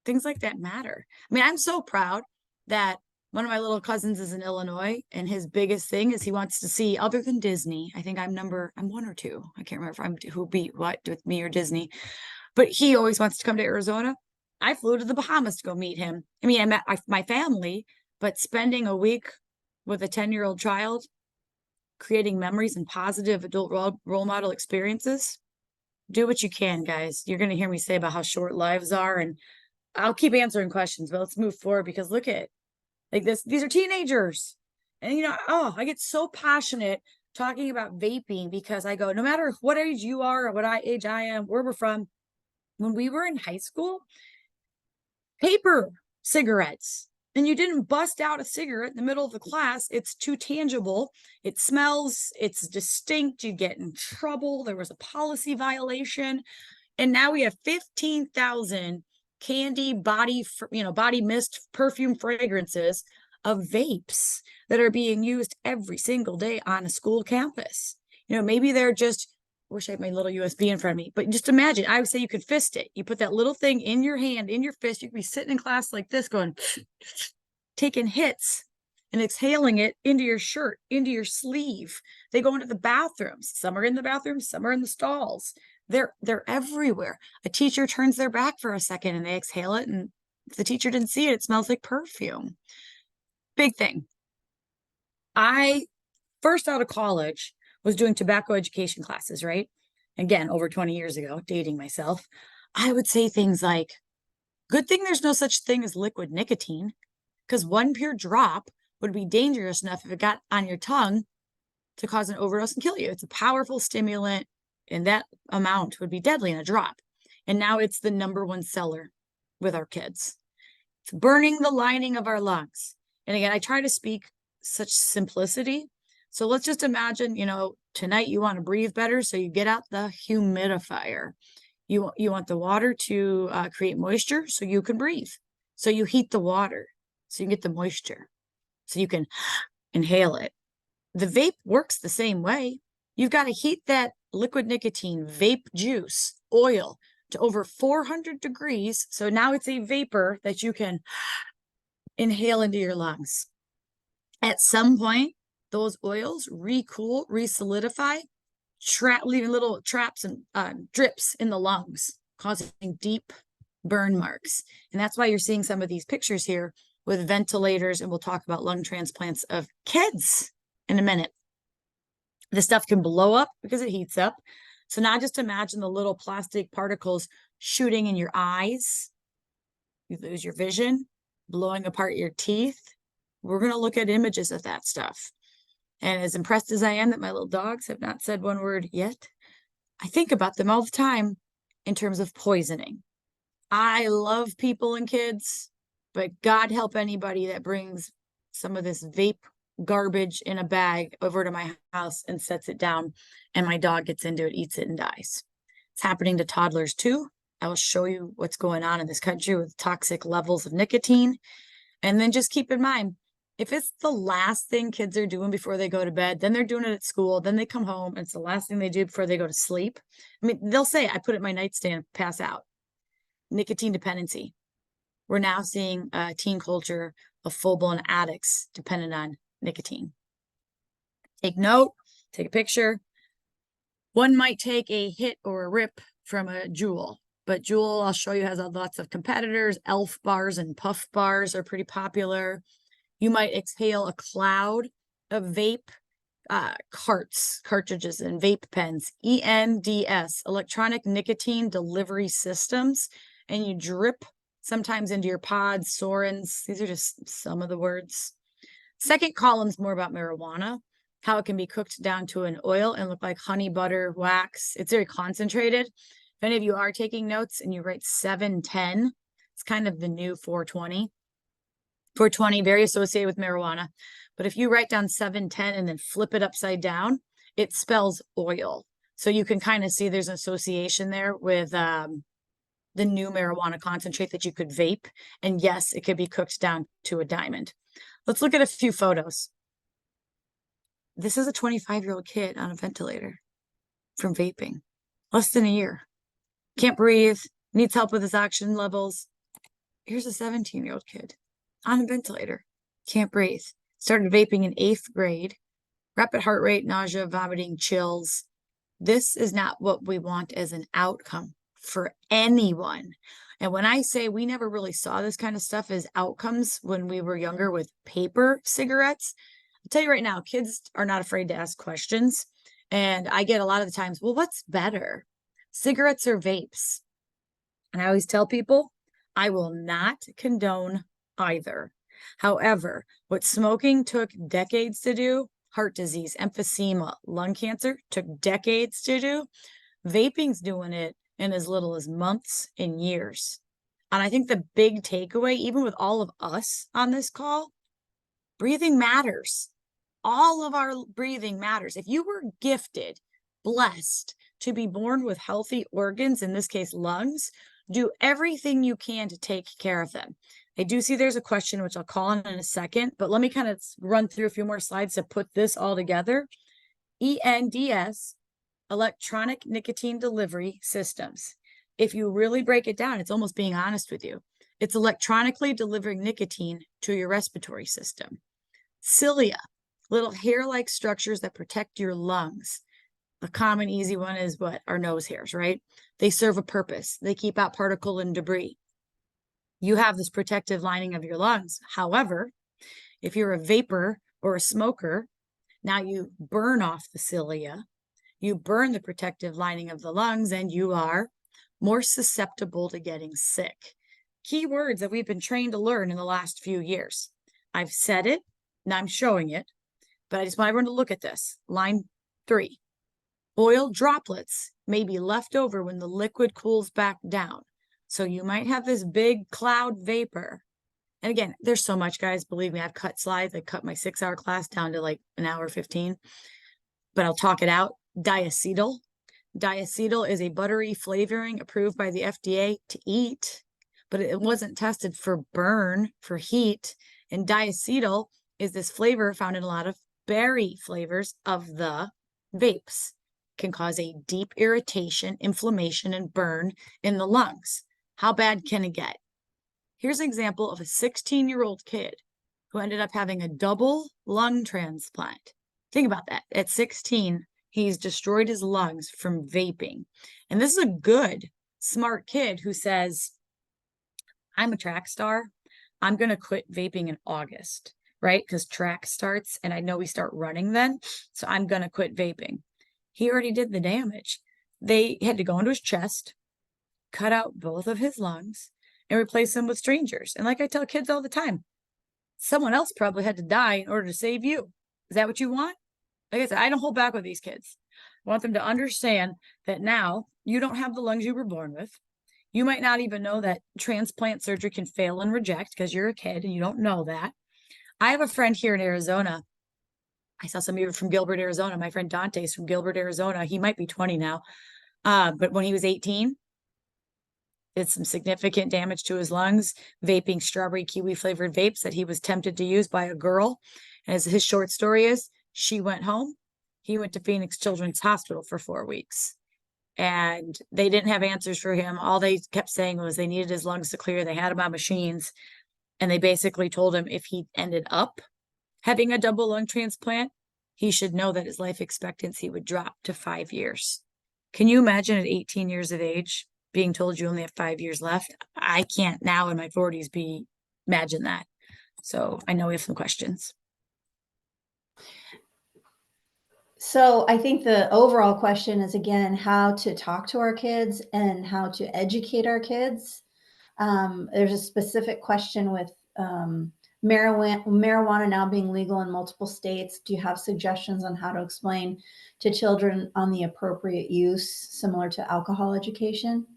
things like that matter. I mean, I'm so proud that one of my little cousins is in Illinois, and his biggest thing is he wants to see, other than Disney. I think I'm one or two. I can't remember if I'm who beat what with me or Disney, but he always wants to come to Arizona. I flew to the Bahamas to go meet him. I mean, I met my family, but spending a week with a 10-year-old child, creating memories and positive adult role model experiences, do what you can, guys. You're going to hear me say about how short lives are, and I'll keep answering questions, but let's move forward, because look at like this. These are teenagers. And, you know, oh, I get so passionate talking about vaping, because I go, no matter what age you are or what age I am, where we're from, when we were in high school, paper cigarettes, and you didn't bust out a cigarette in the middle of the class. It's too tangible. It smells, it's distinct. You get in trouble. There was a policy violation. And now we have 15,000 candy body mist perfume fragrances of vapes that are being used every single day on a school campus. You know, maybe they're just, wish I had my little USB in front of me, but just imagine, I would say you could fist it. You put that little thing in your hand, in your fist, you could be sitting in class like this going, taking hits and exhaling it into your shirt, into your sleeve. They go into the bathrooms. Some are in the bathrooms, some are in the stalls. They're everywhere. A teacher turns their back for a second and they exhale it, and if the teacher didn't see it, it smells like perfume. Big thing. I first out of college was doing tobacco education classes, right? Again, over 20 years ago, dating myself. I would say things like, good thing there's no such thing as liquid nicotine, because one pure drop would be dangerous enough if it got on your tongue to cause an overdose and kill you. It's a powerful stimulant, and that amount would be deadly in a drop. And now it's the #1 seller with our kids. It's burning the lining of our lungs. And again, I try to speak such simplicity. So let's just imagine, you know, tonight you want to breathe better, so you get out the humidifier. You want the water to create moisture so you can breathe. So you heat the water so you can get the moisture, so you can inhale it. The vape works the same way. You've got to heat that liquid nicotine, vape juice, oil to over 400 degrees. So now it's a vapor that you can inhale into your lungs. At some point, those oils recool, resolidify, leaving little traps and drips in the lungs, causing deep burn marks. And that's why you're seeing some of these pictures here with ventilators, and we'll talk about lung transplants of kids in a minute. The stuff can blow up because it heats up. So now just imagine the little plastic particles shooting in your eyes. You lose your vision, blowing apart your teeth. We're going to look at images of that stuff. And as impressed as I am that my little dogs have not said one word yet, I think about them all the time in terms of poisoning. I love people and kids, but God help anybody that brings some of this vape garbage in a bag over to my house and sets it down, and my dog gets into it, eats it, and dies. It's happening to toddlers too. I will show you what's going on in this country with toxic levels of nicotine. And then just keep in mind, if it's the last thing kids are doing before they go to bed, then they're doing it at school, then they come home, and it's the last thing they do before they go to sleep. I mean, they'll say, I put it in my nightstand, pass out. Nicotine dependency. We're now seeing a teen culture of full-blown addicts dependent on nicotine. Take note, take a picture. One might take a hit or a rip from a Juul, but Juul, I'll show you, has lots of competitors. Elf bars and Puff bars are pretty popular. You might exhale a cloud of vape cartridges and vape pens, ENDS, electronic nicotine delivery systems, and you drip sometimes into your pods, Sorens. These are just some of the words. Second column's more about marijuana, how it can be cooked down to an oil and look like honey butter wax. It's very concentrated. If any of you are taking notes and you write 710, it's kind of the new 420. 420, very associated with marijuana. But if you write down 710 and then flip it upside down, it spells oil. So you can kind of see there's an association there with the new marijuana concentrate that you could vape. And yes, it could be cooked down to a diamond. Let's look at a few photos. This is a 25-year-old kid on a ventilator from vaping, less than a year. Can't breathe, needs help with his oxygen levels. Here's a 17-year-old kid on a ventilator, can't breathe. Started vaping in 8th grade, rapid heart rate, nausea, vomiting, chills. This is not what we want as an outcome for anyone. And when I say we never really saw this kind of stuff as outcomes when we were younger with paper cigarettes, I'll tell you right now, kids are not afraid to ask questions. And I get a lot of the times, well, what's better, cigarettes or vapes? And I always tell people, I will not condone either. However, what smoking took decades to do, heart disease, emphysema, lung cancer, took decades to do, vaping's doing it in as little as months and years. And I think the big takeaway, even with all of us on this call, breathing matters. All of our breathing matters. If you were gifted, blessed to be born with healthy organs, in this case, lungs, do everything you can to take care of them. I do see there's a question, which I'll call on in a second, but let me kind of run through a few more slides to put this all together. ENDS, electronic nicotine delivery systems. If you really break it down, it's almost being honest with you. It's electronically delivering nicotine to your respiratory system. Cilia, little hair-like structures that protect your lungs. A common easy one is what? Our nose hairs, right? They serve a purpose. They keep out particle and debris. You have this protective lining of your lungs. However, if you're a vapor or a smoker, now you burn off the cilia, you burn the protective lining of the lungs, and you are more susceptible to getting sick. Key words that we've been trained to learn in the last few years. I've said it, and I'm showing it, but I just want everyone to look at this. Line 3. Oil droplets may be left over when the liquid cools back down. So you might have this big cloud vapor. And again, there's so much, guys. Believe me, I've cut slides. I cut my 6-hour class down to like an hour 15, but I'll talk it out. Diacetyl. Diacetyl is a buttery flavoring approved by the FDA to eat, but it wasn't tested for burn, for heat. And diacetyl is this flavor found in a lot of berry flavors of the vapes. Can cause a deep irritation, inflammation, and burn in the lungs. How bad can it get? Here's an example of a 16-year-old kid who ended up having a double lung transplant. Think about that. At 16, he's destroyed his lungs from vaping. And this is a good, smart kid who says, I'm a track star. I'm going to quit vaping in August, right? Because track starts, and I know we start running then. So I'm going to quit vaping. He already did the damage. They had to go into his chest, cut out both of his lungs, and replace them with strangers. And like I tell kids all the time, someone else probably had to die in order to save you. Is that what you want? Like I said, I don't hold back with these kids. I want them to understand that now you don't have the lungs you were born with. You might not even know that transplant surgery can fail and reject because you're a kid and you don't know that. I have a friend here in Arizona. I saw some of you from Gilbert, Arizona. My friend Dante is from Gilbert, Arizona. He might be 20 now. But when he was 18, did some significant damage to his lungs, vaping strawberry kiwi flavored vapes that he was tempted to use by a girl. And as his short story is, she went home. He went to Phoenix Children's Hospital for 4 weeks. And they didn't have answers for him. All they kept saying was they needed his lungs to clear. They had him on machines. And they basically told him if he ended up having a double lung transplant, he should know that his life expectancy would drop to 5 years. Can you imagine at 18 years of age being told you only have 5 years left? I can't now in my 40s imagine that. So I know we have some questions. So I think the overall question is, again, how to talk to our kids and how to educate our kids. There's a specific question with marijuana now being legal in multiple states. Do you have suggestions on how to explain to children on the appropriate use, similar to alcohol education?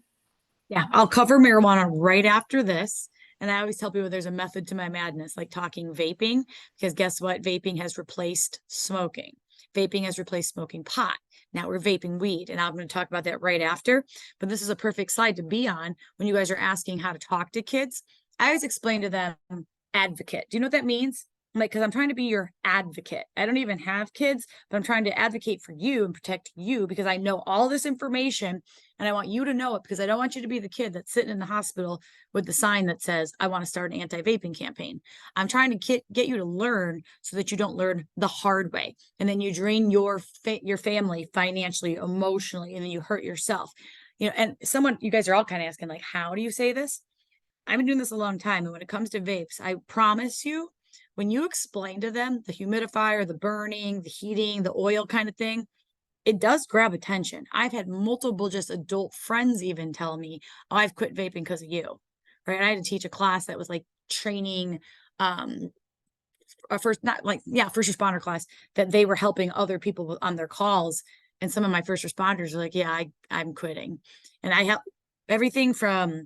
Yeah, I'll cover marijuana right after this. And I always tell people there's a method to my madness, like talking vaping, because guess what? Vaping has replaced smoking. Vaping has replaced smoking pot. Now we're vaping weed, and I'm going to talk about that right after. But this is a perfect slide to be on when you guys are asking how to talk to kids. I always explain to them advocate. Do you know what that means? Like, because I'm trying to be your advocate. I don't even have kids, but I'm trying to advocate for you and protect you because I know all this information and I want you to know it because I don't want you to be the kid that's sitting in the hospital with the sign that says, I want to start an anti-vaping campaign. I'm trying to get you to learn so that you don't learn the hard way. And then you drain your family financially, emotionally, and then you hurt yourself. You know, and you guys are all kind of asking, like, how do you say this? I've been doing this a long time. And when it comes to vapes, I promise you, when you explain to them the humidifier, the burning, the heating, the oil kind of thing, it does grab attention. I've had multiple just adult friends even tell me, oh, I've quit vaping because of you, right? And I had to teach a class that was like training, first responder class that they were helping other people on their calls. And some of my first responders are like, yeah, I'm quitting. And I help everything from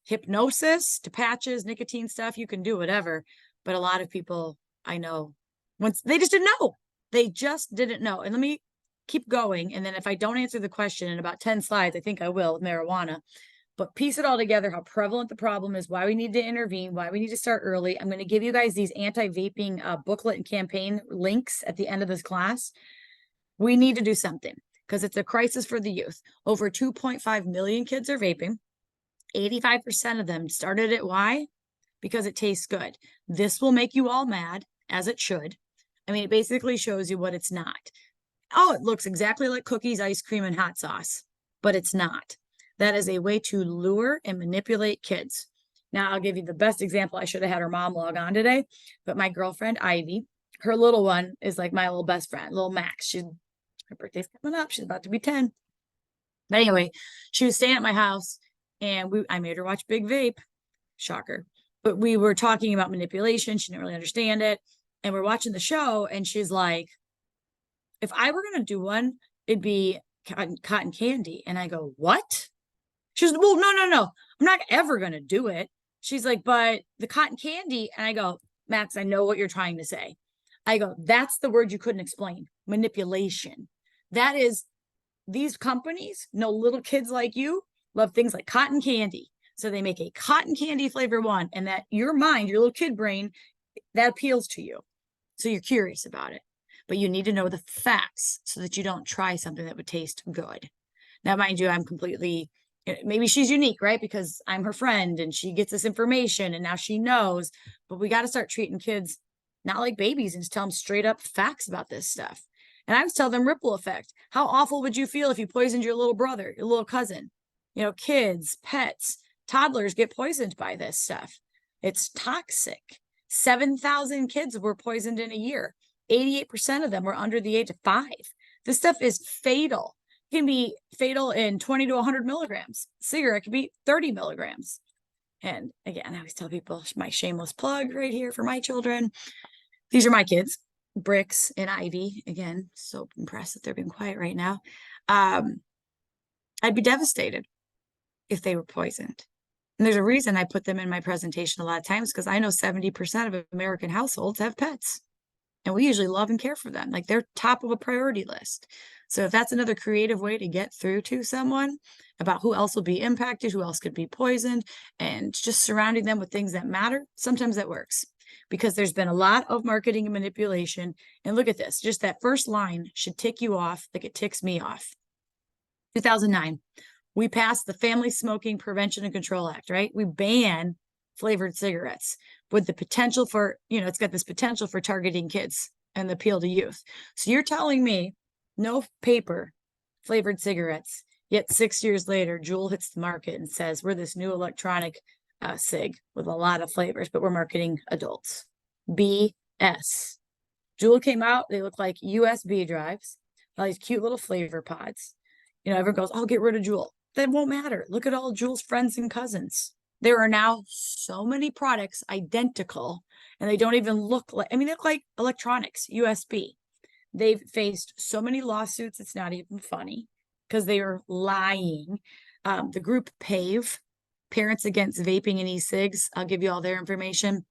hypnosis to patches, nicotine stuff, you can do whatever. But a lot of people I know, once they just didn't know. They just didn't know. And let me keep going. And then if I don't answer the question in about 10 slides, I think I will with marijuana. But piece it all together, how prevalent the problem is, why we need to intervene, why we need to start early. I'm going to give you guys these anti-vaping booklet and campaign links at the end of this class. We need to do something because it's a crisis for the youth. Over 2.5 million kids are vaping. 85% of them started it. Why? Because it tastes good. This will make you all mad, as it should. I mean, it basically shows you what it's not. Oh, it looks exactly like cookies, ice cream, and hot sauce, but it's not. That is a way to lure and manipulate kids. Now, I'll give you the best example. I should have had her mom log on today, but my girlfriend, Ivy, her little one is like my little best friend, little Max. Her birthday's coming up. She's about to be 10. But anyway, she was staying at my house, and I made her watch Big Vape. Shocker. But we were talking about manipulation. She didn't really understand it. And we're watching the show, and she's like, if I were going to do one, it'd be cotton candy. And I go, what? She goes, well, no. I'm not ever going to do it. She's like, but the cotton candy. And I go, Max, I know what you're trying to say. I go, that's the word you couldn't explain. Manipulation. That is, these companies know little kids like you love things like cotton candy. So they make a cotton candy flavor one, and that your mind, your little kid brain, that appeals to you. So you're curious about it. But you need to know the facts so that you don't try something that would taste good. Now, mind you, I'm completely, maybe she's unique, right? Because I'm her friend and she gets this information and now she knows. But we got to start treating kids not like babies and just tell them straight up facts about this stuff. And I always tell them ripple effect. How awful would you feel if you poisoned your little brother, your little cousin? You know, kids, pets, toddlers get poisoned by this stuff. It's toxic. 7,000 kids were poisoned in a year. 88% of them were under the age of 5. This stuff is fatal. It can be fatal in 20 to 100 milligrams. Cigarette can be 30 milligrams. And again, I always tell people, my shameless plug right here for my children. These are my kids, Bricks and Ivy. Again, so impressed that they're being quiet right now. I'd be devastated if they were poisoned. And there's a reason I put them in my presentation a lot of times, because I know 70% of American households have pets. And we usually love and care for them. Like, they're top of a priority list. So if that's another creative way to get through to someone about who else will be impacted, who else could be poisoned, and just surrounding them with things that matter, sometimes that works. Because there's been a lot of marketing and manipulation. And look at this, just that first line should tick you off like it ticks me off. 2009, we passed the Family Smoking Prevention and Control Act, right? We ban flavored cigarettes with the potential for, it's got this potential for targeting kids and the appeal to youth. So you're telling me no paper flavored cigarettes, yet 6 years later, Juul hits the market and says, we're this new electronic cig with a lot of flavors, but we're marketing adults. BS. Juul came out, they look like USB drives, all these cute little flavor pods. Everyone goes, oh, get rid of Juul. That won't matter. Look at all Juul's friends and cousins. There are now so many products identical, and they don't even look like, they look like electronics, USB. They've faced so many lawsuits, it's not even funny, because they are lying. The group PAVE, Parents Against Vaping and E-Cigs, I'll give you all their information,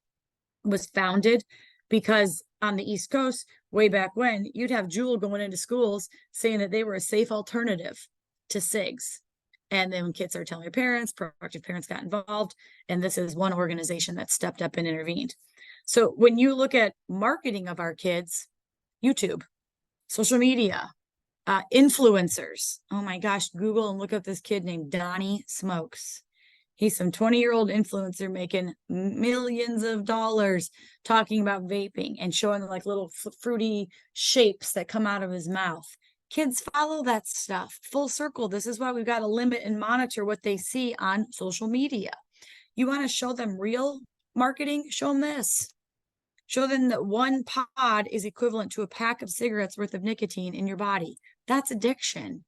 was founded because on the East Coast, way back when, you'd have Juul going into schools saying that they were a safe alternative to cigs. And then when kids are telling their parents, proactive parents got involved, and this is one organization that stepped up and intervened. So when you look at marketing of our kids, YouTube, social media, influencers. Oh my gosh, Google and look up this kid named Donnie Smokes. He's some 20-year-old influencer making millions of dollars talking about vaping and showing like little fruity shapes that come out of his mouth. Kids follow that stuff. Full circle. This is why we've got to limit and monitor what they see on social media. You want to show them real marketing? Show them this. Show them that one pod is equivalent to a pack of cigarettes worth of nicotine in your body. That's addiction.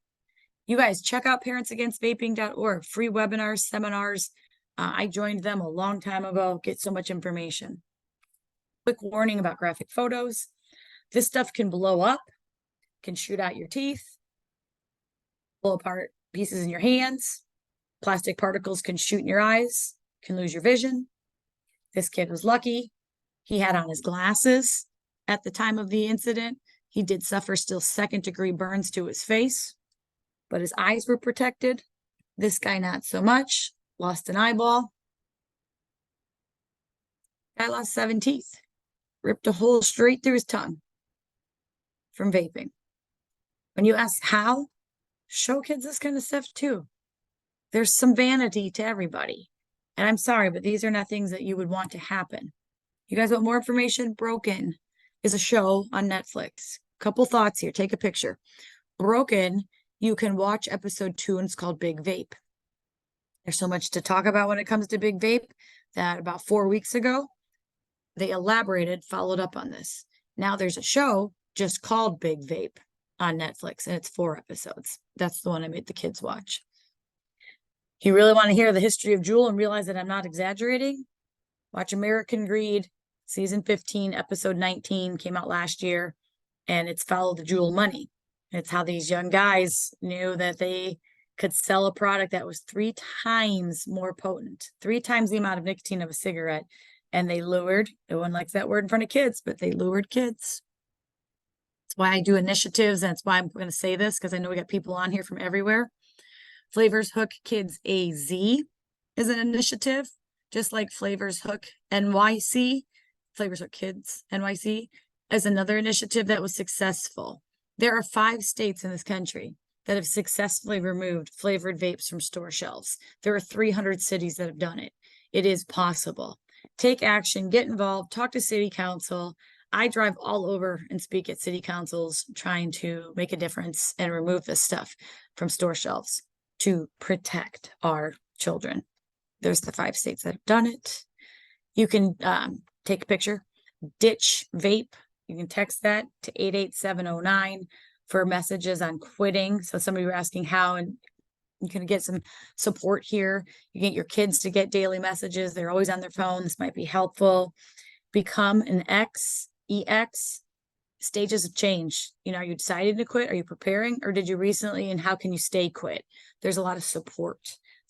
You guys check out parentsagainst.vaping.org, free webinars, seminars. I joined them a long time ago. Get so much information. Quick warning about graphic photos. This stuff can blow up, can shoot out your teeth, blow apart pieces in your hands. Plastic particles can shoot in your eyes, can lose your vision. This kid was lucky. He had on his glasses at the time of the incident. He did suffer still second-degree burns to his face, but his eyes were protected. This guy, not so much. Lost an eyeball. Guy lost 7 teeth. Ripped a hole straight through his tongue from vaping. When you ask how, show kids this kind of stuff too. There's some vanity to everybody. And I'm sorry, but these are not things that you would want to happen. You guys want more information? Broken is a show on Netflix. Couple thoughts here. Take a picture. Broken, you can watch episode 2, and it's called Big Vape. There's so much to talk about when it comes to Big Vape that about 4 weeks ago, they elaborated, followed up on this. Now there's a show just called Big Vape on Netflix, and it's 4 episodes. That's the one I made the kids watch. You really want to hear the history of Juul and realize that I'm not exaggerating? Watch American Greed, season 15, episode 19, came out last year, and it's Follow the Juul Money. It's how these young guys knew that they could sell a product that was 3 times more potent, 3 times the amount of nicotine of a cigarette, and they lured, no one likes that word in front of kids, but they lured kids. That's why I do initiatives, and that's why I'm going to say this, because I know we got people on here from everywhere. Flavors Hook Kids AZ is an initiative, just like Flavors Hook NYC, Flavors Hook Kids NYC, is another initiative that was successful. There are 5 states in this country that have successfully removed flavored vapes from store shelves. There are 300 cities that have done it. It is possible. Take action, get involved, talk to city council. I drive all over and speak at city councils trying to make a difference and remove this stuff from store shelves to protect our children. There's the 5 states that have done it. You can take a picture, ditch vape. You can text that to 88709 for messages on quitting. So somebody were asking how, and you can get some support here. You get your kids to get daily messages. They're always on their phone. This might be helpful. Become an EX, stages of change. You know, are you deciding to quit? Are you preparing? Or did you recently? And how can you stay quit? There's a lot of support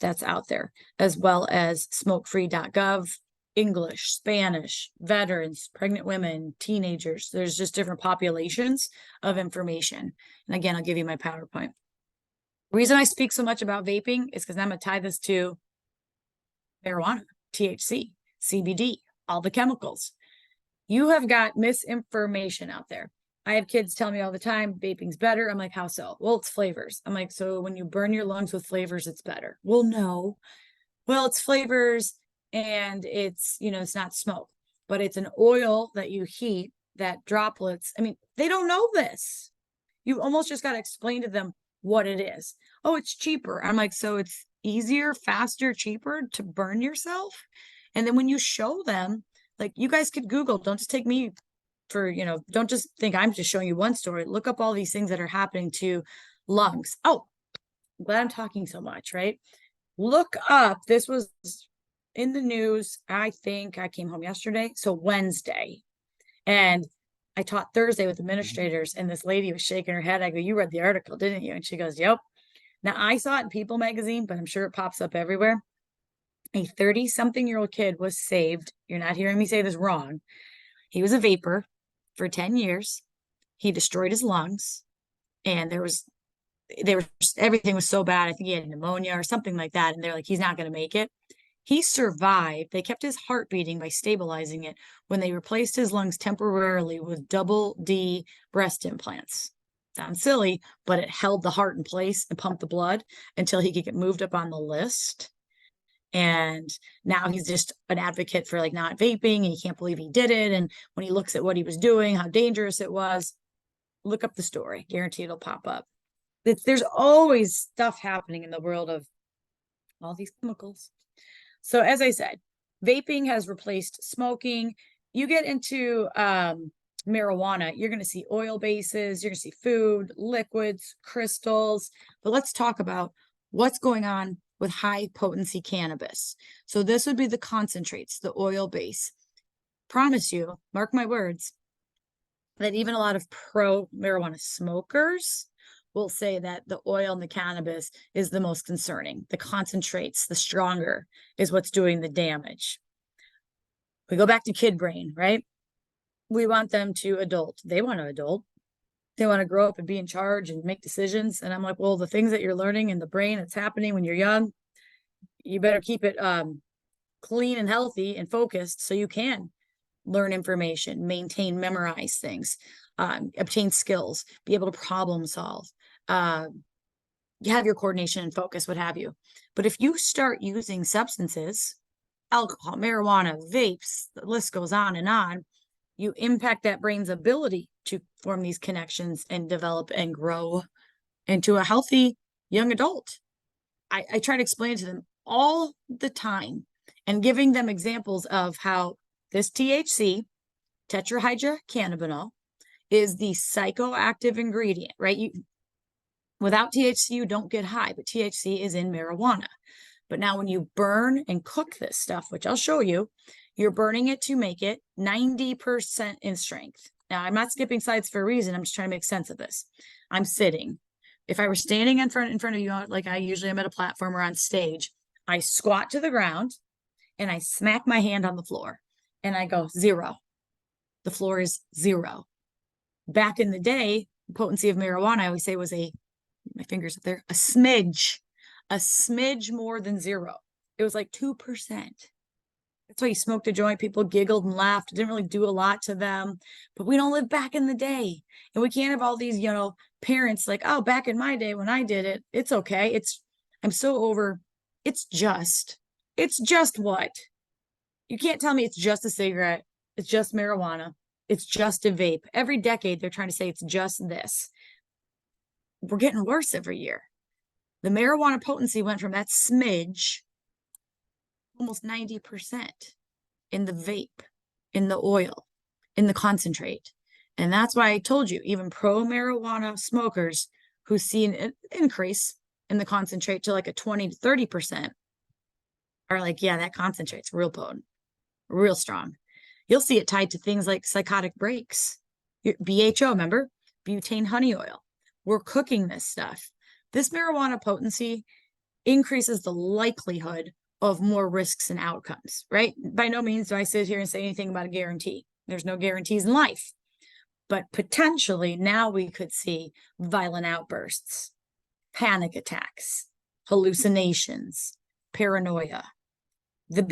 that's out there, as well as smokefree.gov, English, Spanish, veterans, pregnant women, teenagers. There's just different populations of information. And again, I'll give you my PowerPoint. The reason I speak so much about vaping is because I'm going to tie this to marijuana, THC, CBD, all the chemicals. You have got misinformation out there. I have kids tell me all the time, vaping's better. I'm like, how so? Well, it's flavors. I'm like, so when you burn your lungs with flavors, it's better. Well, no. Well, it's flavors and it's, you know, it's not smoke, but it's an oil that you heat, that droplets. I mean, they don't know this. You almost just got to explain to them what it is. Oh, it's cheaper. I'm like, so it's easier, faster, cheaper to burn yourself? And then when you show them, like, you guys could Google, don't just take me for, you know, don't just think I'm just showing you one story. Look up all these things that are happening to lungs. Oh, I'm glad I'm talking so much, right? Look up, this was in the news. I think I came home yesterday, so Wednesday. And I taught Thursday with administrators, and this lady was shaking her head. I go, you read the article, didn't you? And she goes, yep. Now, I saw it in People magazine, but I'm sure it pops up everywhere. A 30-something-year-old kid was saved. You're not hearing me say this wrong. He was a vapor for 10 years. He destroyed his lungs, and everything was so bad. I think he had pneumonia or something like that. And they're like, he's not going to make it. He survived. They kept his heart beating by stabilizing it when they replaced his lungs temporarily with double D breast implants. Sounds silly, but it held the heart in place and pumped the blood until he could get moved up on the list. And now he's just an advocate for like not vaping, and he can't believe he did it. And when he looks at what he was doing, how dangerous it was, look up the story. Guarantee it'll pop up. There's always stuff happening in the world of all these chemicals. So as I said, vaping has replaced smoking. You get into marijuana, you're going to see oil bases, you're going to see food, liquids, crystals. But let's talk about what's going on with high potency cannabis. So this would be the concentrates, the oil base. Promise you, mark my words, that even a lot of pro marijuana smokers will say that the oil and the cannabis is the most concerning. The concentrates, the stronger, is what's doing the damage. We go back to kid brain, right? We want them to adult. They want to adult. They want to grow up and be in charge and make decisions. And I'm like, well, the things that you're learning in the brain, it's happening when you're young, you better keep it clean and healthy and focused so you can learn information, maintain, memorize things, obtain skills, be able to problem solve. You have your coordination and focus, what have you. But if you start using substances, alcohol, marijuana, vapes, the list goes on and on, you impact that brain's ability to form these connections and develop and grow into a healthy young adult. I try to explain to them all the time and giving them examples of how this THC, tetrahydrocannabinol, is the psychoactive ingredient, right? Without THC, you don't get high, but THC is in marijuana. But now when you burn and cook this stuff, which I'll show you, you're burning it to make it 90% in strength. Now, I'm not skipping slides for a reason. I'm just trying to make sense of this. I'm sitting. If I were standing in front of you, like I usually am at a platform or on stage, I squat to the ground and I smack my hand on the floor and I go 0. The floor is 0. Back in the day, the potency of marijuana, I always say, was my fingers up there, a smidge more than 0. It was like 2%. That's why you smoked a joint. People giggled and laughed. It didn't really do a lot to them. But we don't live back in the day. And we can't have all these, parents like, oh, back in my day when I did it, it's okay. I'm so over. It's just what? You can't tell me it's just a cigarette. It's just marijuana. It's just a vape. Every decade, they're trying to say it's just this. We're getting worse every year. The marijuana potency went from that smidge, almost 90% in the vape, in the oil, in the concentrate. And that's why I told you, even pro marijuana smokers who see an increase in the concentrate to like a 20 to 30% are like, yeah, that concentrate's real potent, real strong. You'll see it tied to things like psychotic breaks. BHO, remember? Butane honey oil. We're cooking this stuff. This marijuana potency increases the likelihood of more risks and outcomes, right? By no means do I sit here and say anything about a guarantee. There's no guarantees in life. But potentially now we could see violent outbursts, panic attacks, hallucinations, paranoia. The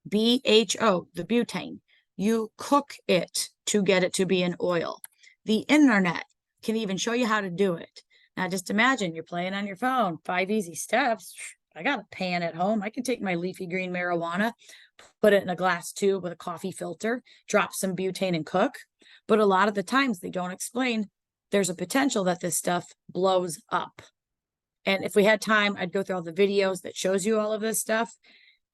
BHO, the butane, you cook it to get it to be an oil. The internet can even show you how to do it. Now just imagine you're playing on your phone, 5 easy steps. I got a pan at home. I can take my leafy green marijuana, put it in a glass tube with a coffee filter, drop some butane and cook. But a lot of the times they don't explain there's a potential that this stuff blows up. And if we had time, I'd go through all the videos that shows you all of this stuff.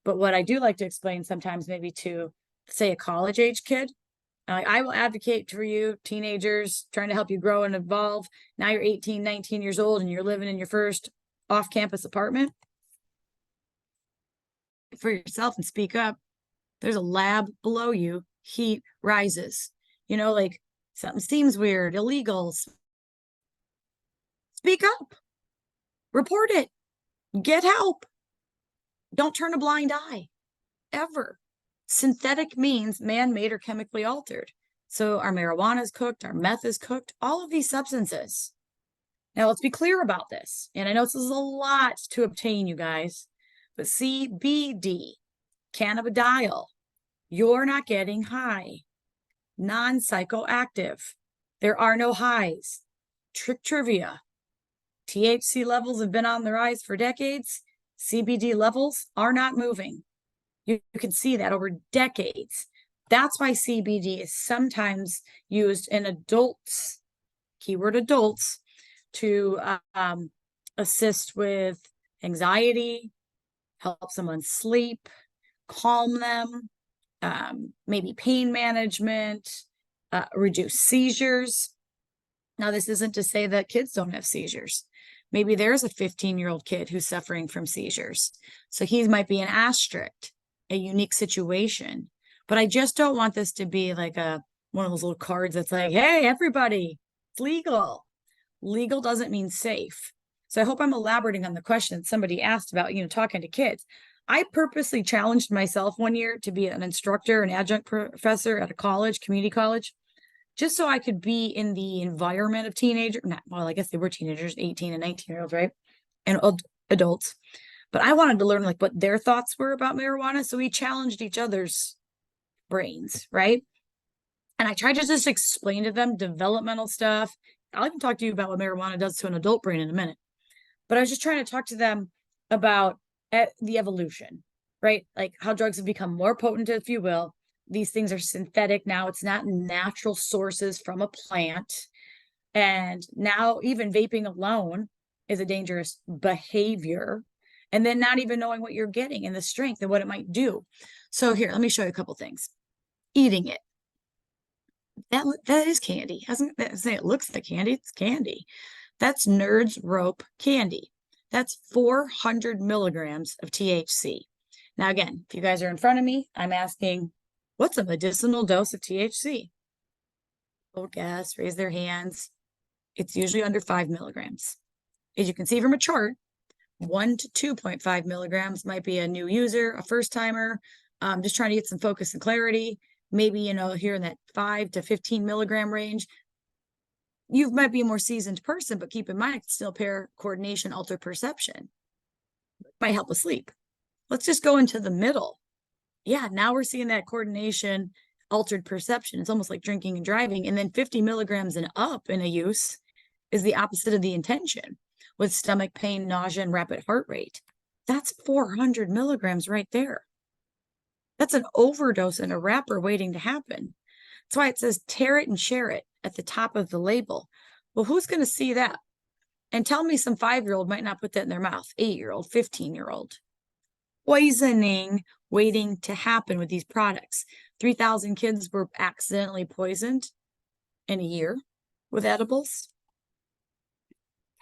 But what I do like to explain sometimes maybe to, say, a college age kid, I will advocate for you, teenagers, trying to help you grow and evolve. Now you're 18, 19 years old and you're living in your first off-campus apartment. For yourself and speak up. There's a lab below you. Heat rises. Like something seems weird, illegal. Speak up. Report it. Get help. Don't turn a blind eye. Ever. Synthetic means man-made or chemically altered. So our marijuana is cooked, our meth is cooked, all of these substances. Now let's be clear about this. And I know this is a lot to obtain, you guys, but CBD, cannabidiol, you're not getting high. Non-psychoactive. There are no highs. Trick trivia. THC levels have been on the rise for decades. CBD levels are not moving. You can see that over decades. That's why CBD is sometimes used in adults, keyword adults, to assist with anxiety, help someone sleep, calm them, maybe pain management, reduce seizures. Now, this isn't to say that kids don't have seizures. Maybe there's a 15-year-old kid who's suffering from seizures. So he might be an asterisk, a unique situation. But I just don't want this to be like one of those little cards that's like, hey, everybody, it's legal. Legal doesn't mean safe. So I hope I'm elaborating on the question that somebody asked about, talking to kids. I purposely challenged myself one year to be an instructor, an adjunct professor at a college, community college, just so I could be in the environment of teenagers. Well, I guess they were teenagers, 18 and 19-year-olds, right? And adults. But I wanted to learn like what their thoughts were about marijuana. So we challenged each other's brains, right? And I tried to just explain to them developmental stuff. I'll even talk to you about what marijuana does to an adult brain in a minute. But I was just trying to talk to them about the evolution, right? Like how drugs have become more potent, if you will. These things are synthetic now. It's not natural sources from a plant. And now even vaping alone is a dangerous behavior. And then not even knowing what you're getting and the strength and what it might do. So here, let me show you a couple things. Eating it. That is candy. Hasn't that say it looks like candy? It's candy. That's Nerds Rope candy. That's 400 milligrams of THC. Now, again, if you guys are in front of me, I'm asking, what's a medicinal dose of THC? People guess, raise their hands. It's usually under 5 milligrams. As you can see from a chart, 1 to 2.5 milligrams might be a new user, a first timer, just trying to get some focus and clarity. Maybe, here in that 5 to 15 milligram range. You might be a more seasoned person, but keep in mind, it's still pair coordination, altered perception. Might help with sleep. Let's just go into the middle. Yeah, now we're seeing that coordination, altered perception. It's almost like drinking and driving. And then 50 milligrams and up in a use is the opposite of the intention, with stomach pain, nausea, and rapid heart rate. That's 400 milligrams right there. That's an overdose and a wrapper waiting to happen. That's why it says tear it and share it at the top of the label. Well, who's going to see that? And tell me some 5-year-old might not put that in their mouth, 8-year-old, 15-year-old. Poisoning waiting to happen with these products. 3,000 kids were accidentally poisoned in a year with edibles.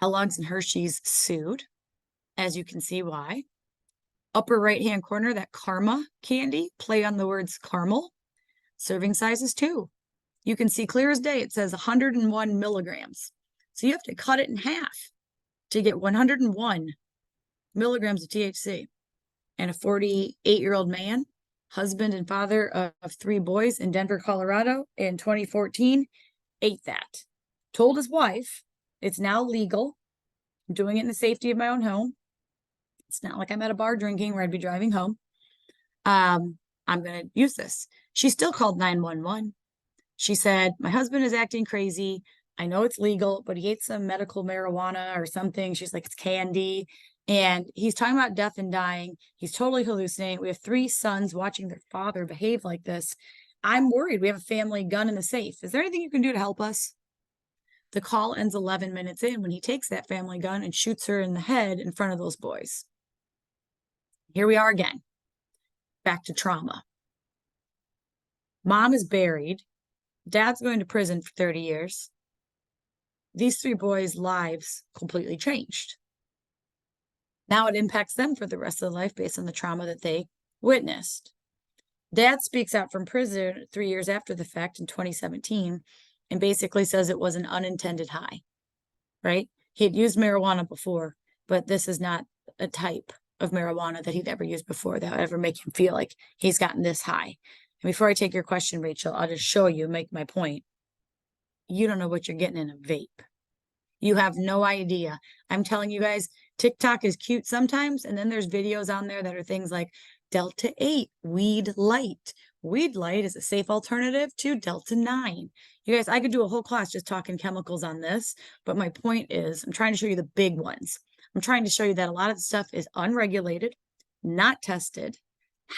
Kellogg's and Hershey's sued, as you can see why. Upper right-hand corner, that Karma candy, play on the words caramel. Serving sizes too. You can see clear as day, it says 101 milligrams. So you have to cut it in half to get 101 milligrams of THC. And a 48-year-old man, husband and father of 3 boys in Denver, Colorado in 2014, ate that. Told his wife, it's now legal. I'm doing it in the safety of my own home. It's not like I'm at a bar drinking where I'd be driving home. I'm going to use this. She still called 911. She said, my husband is acting crazy. I know it's legal, but he ate some medical marijuana or something. She's like, it's candy. And he's talking about death and dying. He's totally hallucinating. We have 3 sons watching their father behave like this. I'm worried. We have a family gun in the safe. Is there anything you can do to help us? The call ends 11 minutes in when he takes that family gun and shoots her in the head in front of those boys. Here we are again. Back to trauma. Mom is buried. Dad's going to prison for 30 years. These 3 boys' lives completely changed. Now it impacts them for the rest of their life based on the trauma that they witnessed. Dad speaks out from prison 3 years after the fact in 2017 and basically says it was an unintended high, right? He had used marijuana before, but this is not a type of marijuana that he'd ever used before that would ever make him feel like he's gotten this high. And before I take your question, Rachel, I'll just show you, make my point. You don't know what you're getting in a vape. You have no idea. I'm telling you guys, TikTok is cute sometimes. And then there's videos on there that are things like Delta 8, Weed Light. Weed Light is a safe alternative to Delta 9. You guys, I could do a whole class just talking chemicals on this. But my point is, I'm trying to show you the big ones. I'm trying to show you that a lot of the stuff is unregulated, not tested,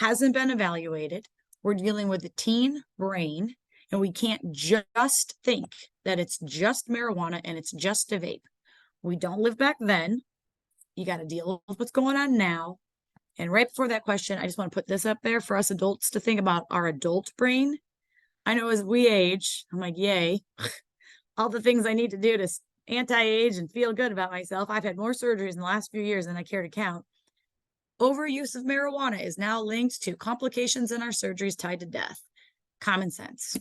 hasn't been evaluated. We're dealing with the teen brain, and we can't just think that it's just marijuana and it's just a vape. We don't live back then. You got to deal with what's going on now. And right before that question, I just want to put this up there for us adults to think about our adult brain. I know as we age, I'm like, yay, all the things I need to do to anti-age and feel good about myself. I've had more surgeries in the last few years than I care to count. Overuse of marijuana is now linked to complications in our surgeries tied to death. Common sense.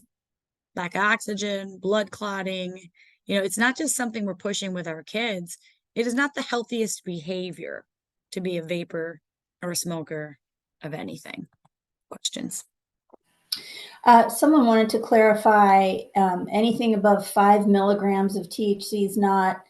Lack of oxygen, blood clotting. You know, it's not just something we're pushing with our kids. It is not the healthiest behavior to be a vapor or a smoker of anything. Questions? Someone wanted to clarify anything above 5 milligrams of THC is not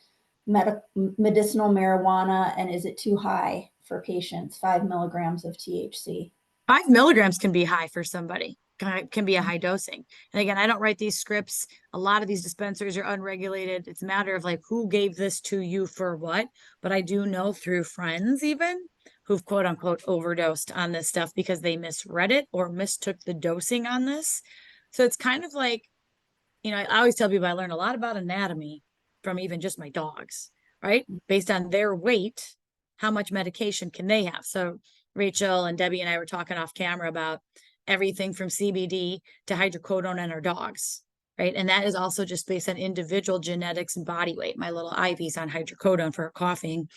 medicinal marijuana, and is it too high for patients? 5 milligrams of THC. 5 milligrams can be high for somebody, can be a high dosing. And again, I don't write these scripts. A lot of these dispensers are unregulated. It's a matter of like who gave this to you for what. But I do know through friends even who've quote unquote overdosed on this stuff because they misread it or mistook the dosing on this. So it's kind of like, you know, I always tell people I learn a lot about anatomy from even just my dogs, right? Based on their weight, how much medication can they have? So Rachel and Debbie and I were talking off camera about everything from CBD to hydrocodone in our dogs, right? And that is also just based on individual genetics and body weight. My little Ivy's on hydrocodone for her coughing.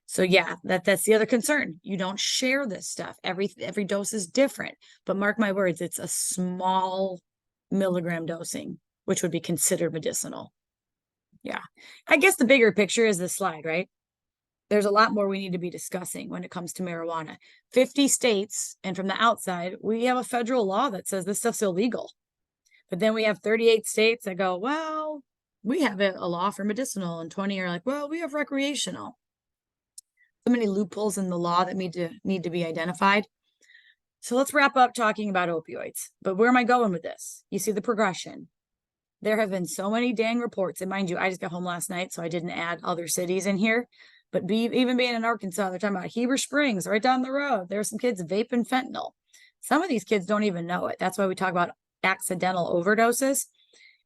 So yeah, that's the other concern. You don't share this stuff. Every dose is different. But mark my words, it's a small milligram dosing, which would be considered medicinal. Yeah. I guess the bigger picture is this slide, right? There's a lot more we need to be discussing when it comes to marijuana. 50 states, and from the outside, we have a federal law that says this stuff's illegal. But then we have 38 states that go, well, we have a law for medicinal, and 20 are like, well, we have recreational. So many loopholes in the law that need to be identified. So let's wrap up talking about opioids. But where am I going with this? You see the progression. There have been so many dang reports, and mind you, I just got home last night, so I didn't add other cities in here. But even being in Arkansas, they're talking about Heber Springs, right down the road. There are some kids vaping fentanyl. Some of these kids don't even know it. That's why we talk about accidental overdoses.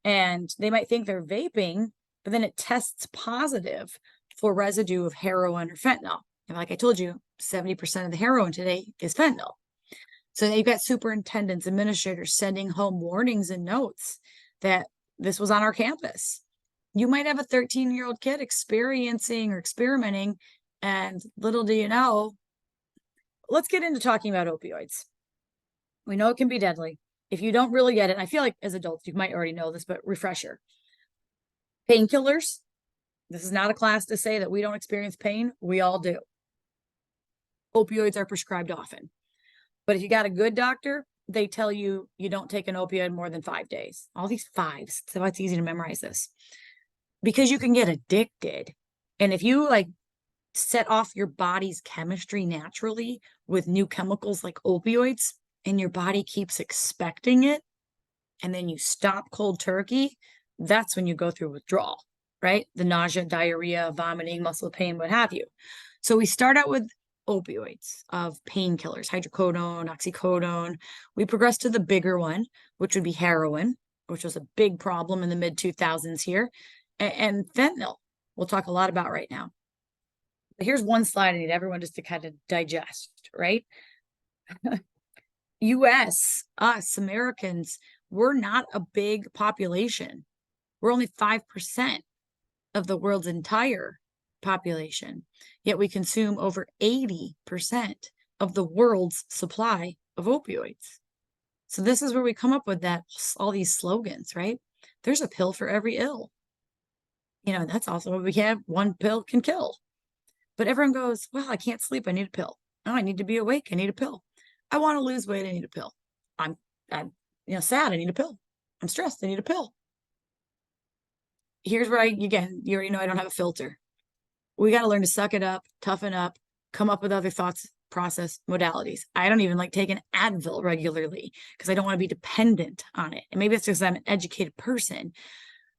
And they might think they're vaping, but then it tests positive for residue of heroin or fentanyl. And like I told you, 70% of the heroin today is fentanyl. So you've got superintendents, administrators sending home warnings and notes that this was on our campus. You might have a 13-year-old kid experiencing or experimenting, and little do you know, let's get into talking about opioids. We know it can be deadly. If you don't really get it, I feel like as adults, you might already know this, but refresher. Painkillers. This is not a class to say that we don't experience pain. We all do. Opioids are prescribed often. But if you got a good doctor, they tell you you don't take an opioid more than 5 days. All these fives. So it's easy to memorize this. Because you can get addicted. And if you like set off your body's chemistry naturally with new chemicals like opioids, and your body keeps expecting it, and then you stop cold turkey, that's when you go through withdrawal, right? The nausea, diarrhea, vomiting, muscle pain, what have you. So we start out with opioids of painkillers, hydrocodone, oxycodone. We progress to the bigger one, which would be heroin, which was a big problem in the mid-2000s here, and fentanyl, we'll talk a lot about right now. But here's one slide I need everyone just to kind of digest, right? US, us Americans, we're not a big population. We're only 5% of the world's entire population, yet we consume over 80% of the world's supply of opioids. So this is where we come up with that, all these slogans, right? There's a pill for every ill. You know, that's also what we have. One pill can kill. But everyone goes, well, I can't sleep. I need a pill. Oh, I need to be awake. I need a pill. I want to lose weight. I need a pill. I'm sad. I need a pill. I'm stressed. I need a pill. Here's where again, you already know I don't have a filter. We got to learn to suck it up, toughen up, come up with other thoughts, process, modalities. I don't even like taking Advil regularly because I don't want to be dependent on it. And maybe it's because I'm an educated person.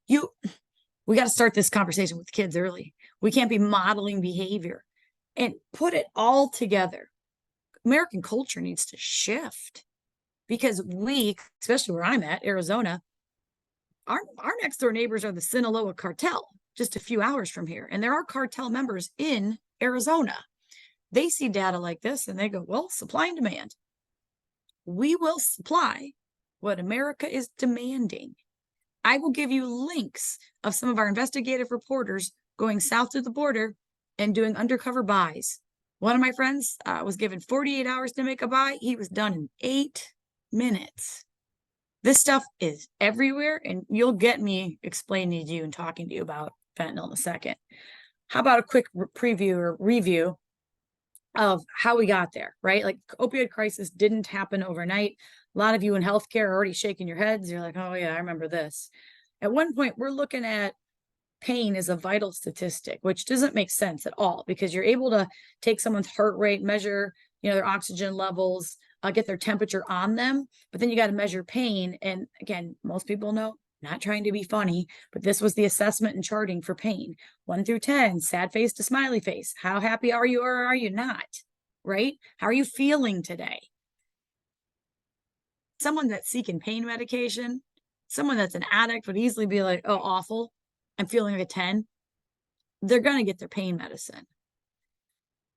We got to start this conversation with kids early. We can't be modeling behavior and put it all together. American culture needs to shift because we, especially where I'm at, Arizona, our next door neighbors are the Sinaloa cartel, just a few hours from here. And there are cartel members in Arizona. They see data like this and they go, well, supply and demand. We will supply what America is demanding. I will give you links of some of our investigative reporters going south of the border and doing undercover buys. One of my friends was given 48 hours to make a buy. He was done in 8 minutes. This stuff is everywhere, and you'll get me explaining to you and talking to you about fentanyl in a second. How about a quick preview or review of how we got there, right? Like, opioid crisis didn't happen overnight. A lot of you in healthcare are already shaking your heads. You're like, oh yeah, I remember this. At one point, we're looking at pain as a vital statistic, which doesn't make sense at all because you're able to take someone's heart rate, measure, their oxygen levels, get their temperature on them, but then you got to measure pain. And again, most people know, not trying to be funny, but this was the assessment and charting for pain. 1 through 10, sad face to smiley face. How happy are you or are you not? Right? How are you feeling today? Someone that's seeking pain medication, someone that's an addict would easily be like, oh, awful. I'm feeling like a 10. They're going to get their pain medicine.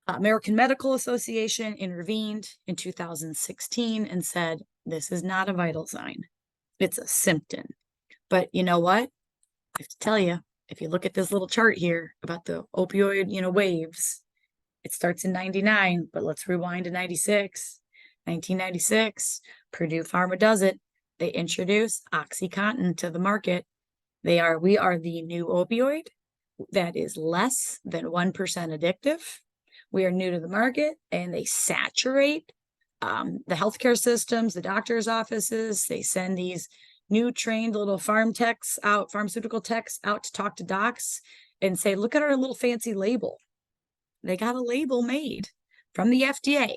American Medical Association intervened in 2016 and said, this is not a vital sign. It's a symptom. But you know what? I have to tell you, if you look at this little chart here about the opioid, waves, it starts in 99, but let's rewind to 96. 1996, Purdue Pharma does it. They introduce OxyContin to the market. We are the new opioid that is less than 1% addictive. We are new to the market, and they saturate the healthcare systems, the doctor's offices. They send these new trained little pharmaceutical techs out to talk to docs and say, look at our little fancy label. They got a label made from the FDA.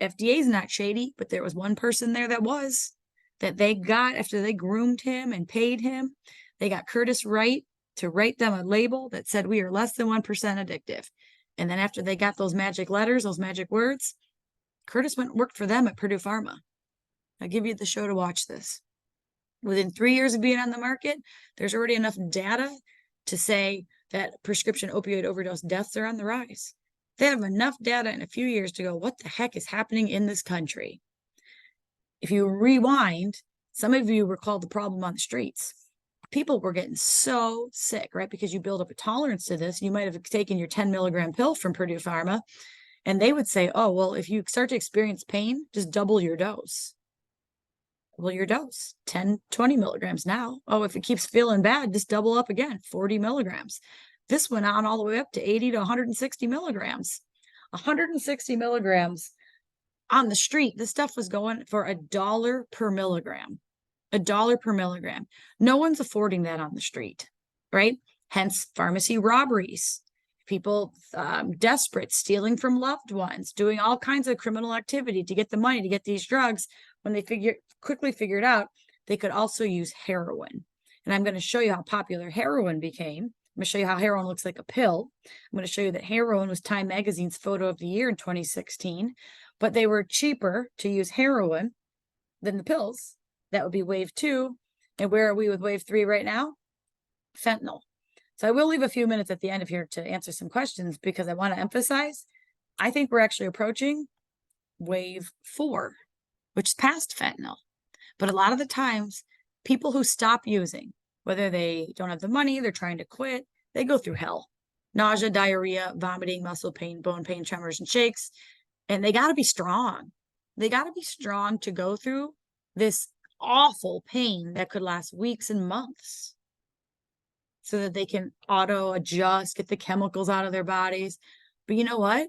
FDA's not shady, but there was one person there that they got after they groomed him and paid him. They got Curtis Wright to write them a label that said we are less than 1% addictive. And then after they got those magic letters, those magic words, Curtis went and worked for them at Purdue Pharma. I'll give you the show to watch this. Within 3 years of being on the market, there's already enough data to say that prescription opioid overdose deaths are on the rise. They have enough data in a few years to go, what the heck is happening in this country? If you rewind, some of you recall the problem on the streets. People were getting so sick, right? Because you build up a tolerance to this. You might have taken your 10 milligram pill from Purdue Pharma, and they would say, oh, well, if you start to experience pain, just double your dose. Well, your dose, 10, 20 milligrams now. Oh, if it keeps feeling bad, just double up again, 40 milligrams. This went on all the way up to 80 to 160 milligrams. 160 milligrams on the street. This stuff was going for $1 per milligram. $1 per milligram. No one's affording that on the street, right? Hence pharmacy robberies, people desperate, stealing from loved ones, doing all kinds of criminal activity to get the money to get these drugs. When they quickly figured out they could also use heroin. And I'm going to show you how popular heroin became. I'm going to show you how heroin looks like a pill. I'm going to show you that heroin was Time Magazine's photo of the year in 2016, but they were cheaper to use heroin than the pills. That would be wave 2. And where are we with wave 3 right now? Fentanyl. So I will leave a few minutes at the end of here to answer some questions because I want to emphasize, I think we're actually approaching wave 4, which is past fentanyl. But a lot of the times, people who stop using, whether they don't have the money, they're trying to quit, they go through hell. Nausea, diarrhea, vomiting, muscle pain, bone pain, tremors, and shakes. And they got to be strong. They got to be strong to go through this awful pain that could last weeks and months so that they can auto adjust, get the chemicals out of their bodies. But you know what?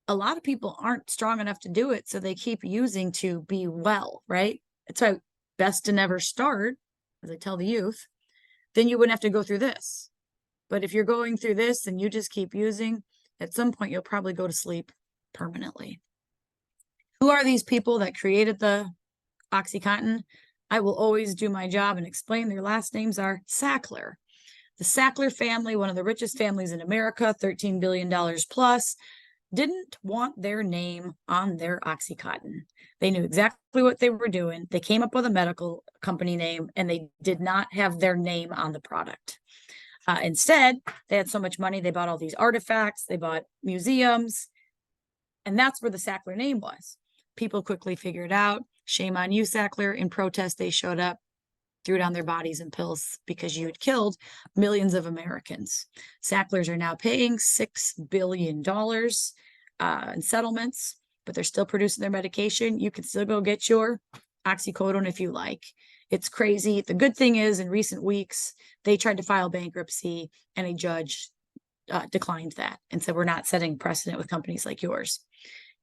A lot of people aren't strong enough to do it, so they keep using to be well, right? It's why best to never start, as I tell the youth, then you wouldn't have to go through this. But if you're going through this and you just keep using, at some point you'll probably go to sleep permanently. Who are these people that created the OxyContin? I will always do my job and explain. Their last names are Sackler. The Sackler family, one of the richest families in America, $13 billion plus, didn't want their name on their OxyContin. They knew exactly what they were doing. They came up with a medical company name and they did not have their name on the product. Instead, they had so much money, they bought all these artifacts, they bought museums, and that's where the Sackler name was. People quickly figured out, shame on you, Sackler. In protest, they showed up, threw down their bodies and pills because you had killed millions of Americans. Sacklers are now paying $6 billion in settlements, but they're still producing their medication. You can still go get your oxycodone if you like. It's crazy. The good thing is, in recent weeks, they tried to file bankruptcy and a judge declined that and said, we're not setting precedent with companies like yours.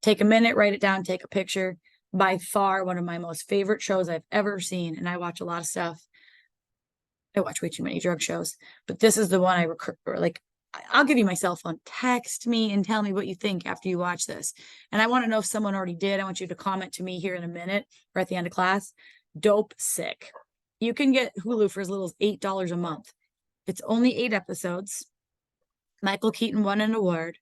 Take a minute, write it down, take a picture. By far, one of my most favorite shows I've ever seen, and I watch a lot of stuff. I watch way too many drug shows, but this is the one I like. I'll give you my cell phone. Text me and tell me what you think after you watch this. And I want to know if someone already did. I want you to comment to me here in a minute or at the end of class. Dope Sick. You can get Hulu for as little as $8 a month. It's only 8 episodes. Michael Keaton won an award.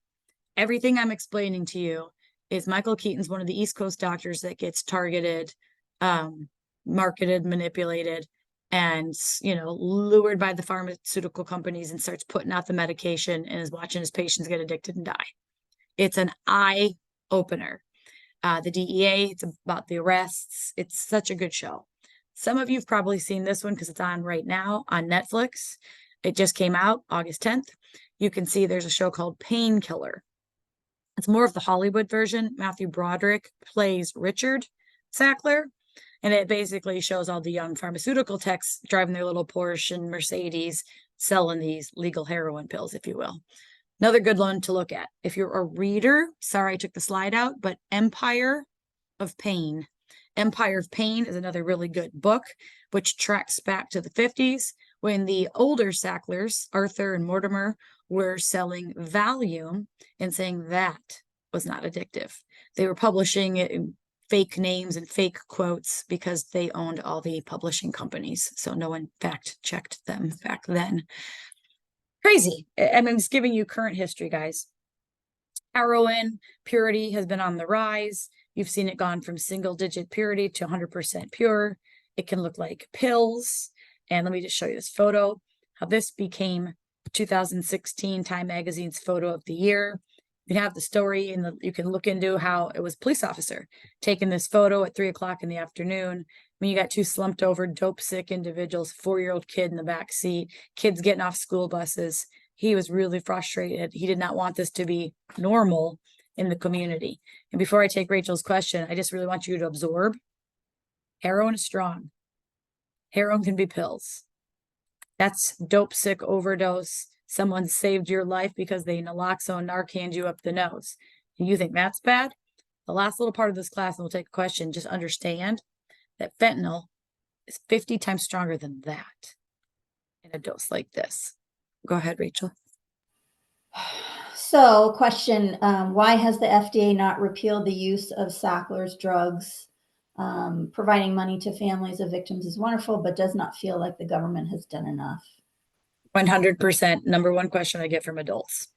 Everything I'm explaining to you is Michael Keaton's one of the East Coast doctors that gets targeted, marketed, manipulated, and, lured by the pharmaceutical companies and starts putting out the medication and is watching his patients get addicted and die. It's an eye opener. The DEA, it's about the arrests. It's such a good show. Some of you have probably seen this one because it's on right now on Netflix. It just came out August 10th. You can see there's a show called Painkiller. It's more of the Hollywood version. Matthew Broderick plays Richard Sackler, and it basically shows all the young pharmaceutical techs driving their little Porsche and Mercedes, selling these legal heroin pills, if you will. Another good one to look at. If you're a reader, sorry I took the slide out, but Empire of Pain. Empire of Pain is another really good book, which tracks back to the 50s when the older Sacklers, Arthur and Mortimer, were selling Valium and saying that was not addictive. They were publishing it in fake names and fake quotes because they owned all the publishing companies. So no one fact checked them back then. Crazy. I'm just giving you current history, guys. Heroin purity has been on the rise. You've seen it gone from single-digit purity to 100% pure. It can look like pills. And let me just show you this photo, how this became 2016 Time Magazine's photo of the year. You can have the story and you can look into how it was a police officer taking this photo at 3 o'clock in the afternoon. When you got 2 slumped over, dope sick individuals, 4-year-old kid in the back seat, kids getting off school buses. He was really frustrated. He did not want this to be normal in the community. And before I take Rachel's question, I just really want you to absorb. Heroin is strong. Heroin can be pills. That's dope sick overdose. Someone saved your life because they naloxone Narcaned you up the nose. And you think that's bad? The last little part of this class, and we'll take a question, just understand that fentanyl is 50 times stronger than that in a dose like this. Go ahead, Rachel. So, question, why has the FDA not repealed the use of Sackler's drugs? Providing money to families of victims is wonderful, but does not feel like the government has done enough. 100%. Number one question I get from adults.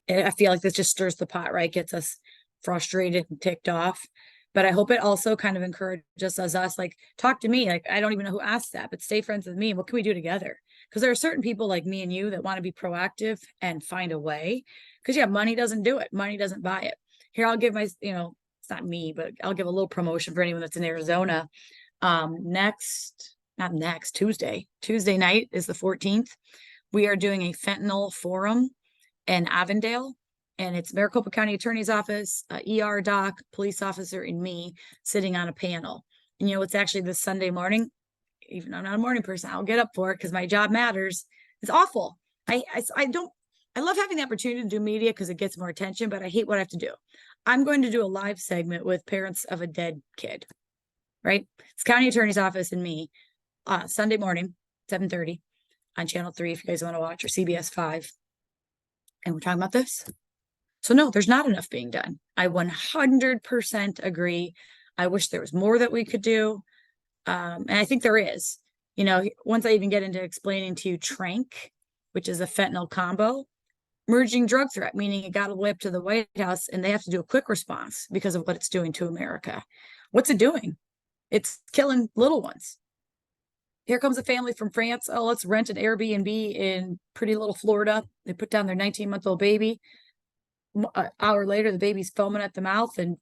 I feel like this just stirs the pot, right? Gets us frustrated and ticked off. But I hope it also kind of encourages us, like, talk to me. Like, I don't even know who asked that, but stay friends with me. What can we do together? Because there are certain people like me and you that want to be proactive and find a way. Because yeah, money doesn't do it. Money doesn't buy it. Here, I'll give my, it's not me, but I'll give a little promotion for anyone that's in Arizona. Tuesday night is the 14th. We are doing a fentanyl forum in Avondale. And it's Maricopa County Attorney's Office, ER doc, police officer, and me sitting on a panel. And it's actually this Sunday morning. Even though I'm not a morning person, I'll get up for it because my job matters. It's awful. I I love having the opportunity to do media because it gets more attention, but I hate what I have to do. I'm going to do a live segment with parents of a dead kid, right? It's county attorney's office and me, Sunday morning, 7:30 on channel 3 if you guys want to watch, or CBS 5. And we're talking about this. So no, there's not enough being done. I 100% agree. I wish there was more that we could do. And I think there is. You know, once I even get into explaining to you Trank, which is a fentanyl combo, emerging drug threat, meaning it got all the way up to the White House and they have to do a quick response because of what it's doing to America. What's it doing? It's killing little ones. Here comes a family from France. Oh, let's rent an Airbnb in pretty little Florida. They put down their 19-month-old baby. An hour later, the baby's foaming at the mouth and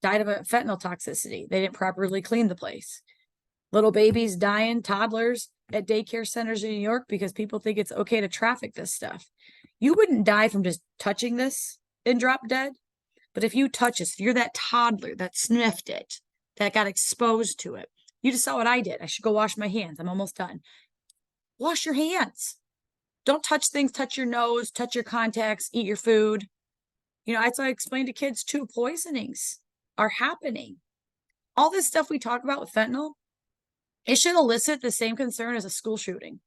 died of a fentanyl toxicity. They didn't properly clean the place. Little babies dying, toddlers at daycare centers in New York because people think it's okay to traffic this stuff. You wouldn't die from just touching this and drop dead. But if you touch this, if you're that toddler that sniffed it, that got exposed to it, you just saw what I did. I should go wash my hands. I'm almost done. Wash your hands. Don't touch things, touch your nose, touch your contacts, eat your food. You know, that's why I explain to kids too, poisonings are happening. All this stuff we talk about with fentanyl, it should elicit the same concern as a school shooting.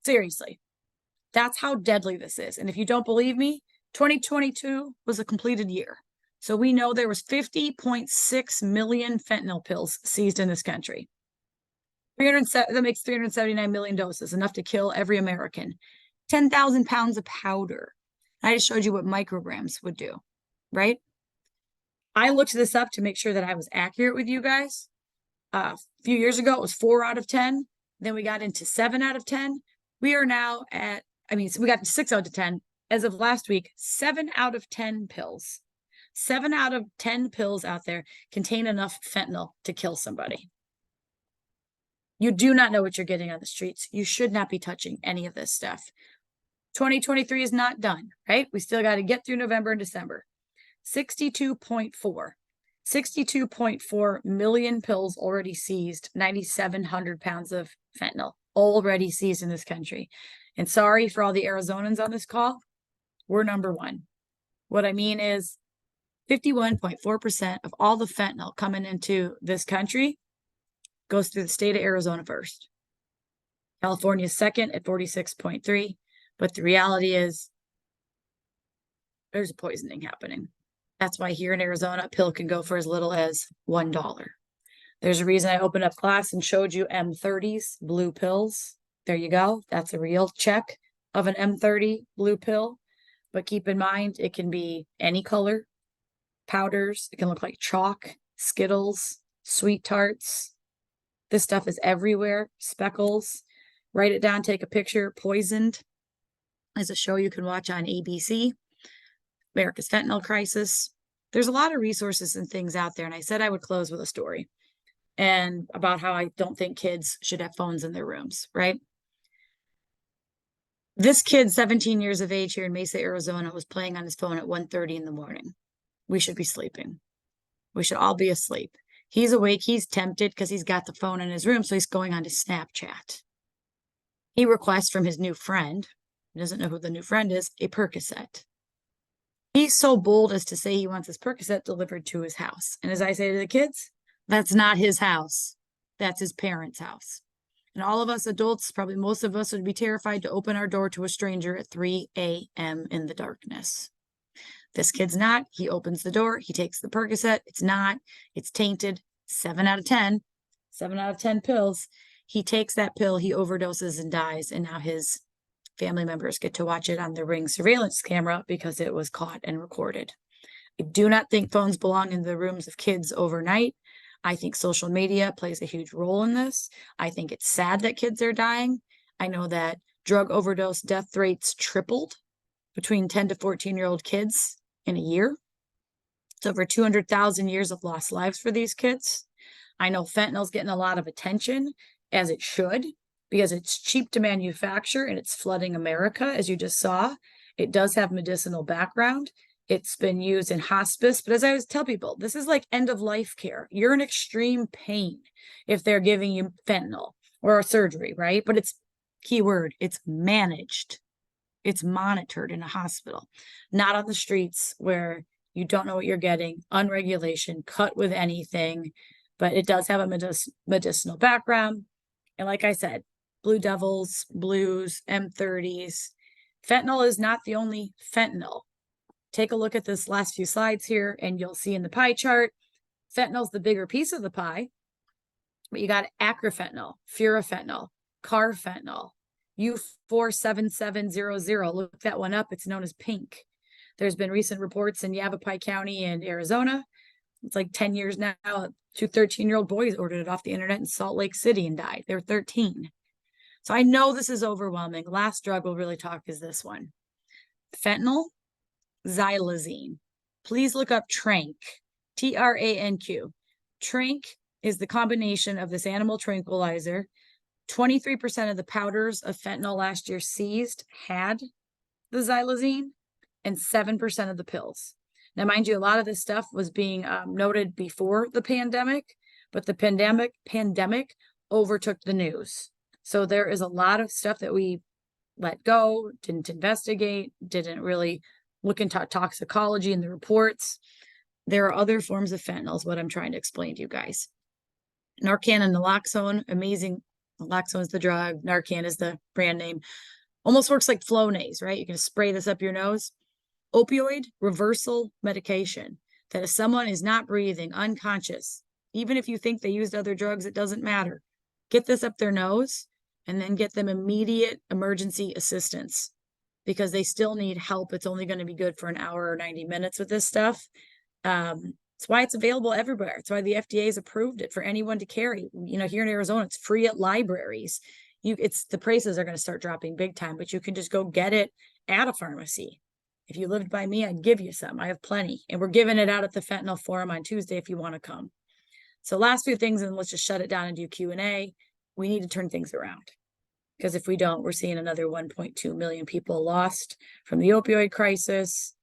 Seriously. That's how deadly this is. And if you don't believe me, 2022 was a completed year. So we know there was 50.6 million fentanyl pills seized in this country. That makes 379 million doses, enough to kill every American. 10,000 pounds of powder. I just showed you what micrograms would do, right? I looked this up to make sure that I was accurate with you guys. A few years ago, it was 4 out of 10. Then we got into 7 out of 10. We are now at, so we got to 6 out of 10. As of last week, 7 out of 10 pills. 7 out of 10 pills out there contain enough fentanyl to kill somebody. You do not know what you're getting on the streets. You should not be touching any of this stuff. 2023 is not done, right? We still got to get through November and December. 62.4 million pills already seized, 9,700 pounds of fentanyl already seized in this country. And sorry for all the Arizonans on this call, we're number one. What I mean is 51.4% of all the fentanyl coming into this country goes through the state of Arizona first. California is second at 46.3, but the reality is there's poisoning happening. That's why here in Arizona, a pill can go for as little as $1. There's a reason I opened up class and showed you M30s, blue pills. There you go. That's a real check of an M30 blue pill. But keep in mind, it can be any color, powders. It can look like chalk, Skittles, sweet tarts. This stuff is everywhere. Speckles. Write it down, take a picture. Poisoned is a show you can watch on ABC. America's Fentanyl Crisis. There's a lot of resources and things out there. And I said I would close with a story and about how I don't think kids should have phones in their rooms, right? This kid, 17 years of age here in Mesa, Arizona, was playing on his phone at 1:30 in the morning. We should be sleeping. We should all be asleep. He's awake. He's tempted because he's got the phone in his room. So he's going on to Snapchat. He requests from his new friend, he doesn't know who the new friend is, a Percocet. He's so bold as to say he wants his Percocet delivered to his house. And as I say to the kids, that's not his house. That's his parents' house. And all of us adults, probably most of us, would be terrified to open our door to a stranger at 3 a.m. in the darkness. This kid's not. He opens the door. He takes the Percocet. It's not. It's tainted. 7 out of 10. 7 out of 10 pills. He takes that pill. He overdoses and dies. And now his family members get to watch it on the Ring surveillance camera because it was caught and recorded. I do not think phones belong in the rooms of kids overnight. I think social media plays a huge role in this. I think it's sad that kids are dying. I know that drug overdose death rates tripled between 10 to 14-year-old kids in a year. It's over 200,000 years of lost lives for these kids. I know fentanyl's getting a lot of attention, as it should, because it's cheap to manufacture and it's flooding America, as you just saw. It does have medicinal background. It's been used in hospice. But as I always tell people, this is like end-of-life care. You're in extreme pain if they're giving you fentanyl or a surgery, right? But it's, keyword, it's managed. It's monitored in a hospital, not on the streets where you don't know what you're getting, unregulation, cut with anything, but it does have a medicinal background. And like I said, Blue Devils, Blues, M30s. Fentanyl is not the only fentanyl. Take a look at this last few slides here, and you'll see in the pie chart, fentanyl's the bigger piece of the pie, but you got acrofentanil, furofentanil, carfentanil, U47700. Look that one up. It's known as pink. There's been recent reports in Yavapai County in Arizona. It's like 10 years now. Two 13-year-old boys ordered it off the internet in Salt Lake City and died. They were 13. So I know this is overwhelming. Last drug we'll really talk is this one. Fentanyl, xylazine. Please look up Tranq, Tranq. Tranq is the combination of this animal tranquilizer. 23% of the powders of fentanyl last year seized had the xylazine, and 7% of the pills. Now, mind you, a lot of this stuff was being noted before the pandemic, but the pandemic overtook the news. So there is a lot of stuff that we let go, didn't investigate, didn't really look into toxicology in the reports. There are other forms of fentanyl, is what I'm trying to explain to you guys. Narcan and naloxone, amazing. Naloxone is the drug. Narcan is the brand name. Almost works like Flonase, right? You can spray this up your nose. Opioid reversal medication, that if someone is not breathing, unconscious, even if you think they used other drugs, it doesn't matter. Get this up their nose and then get them immediate emergency assistance because they still need help. It's only going to be good for an hour or 90 minutes with this stuff. It's why it's available everywhere. It's why the FDA has approved it for anyone to carry. You know, here in Arizona, it's free at libraries. The prices are going to start dropping big time, but you can just go get it at a pharmacy. If you lived by me, I'd give you some. I have plenty. And we're giving it out at the Fentanyl Forum on Tuesday if you want to come. So last few things, and let's just shut it down and do Q&A. We need to turn things around. Because if we don't, we're seeing another 1.2 million people lost from the opioid crisis.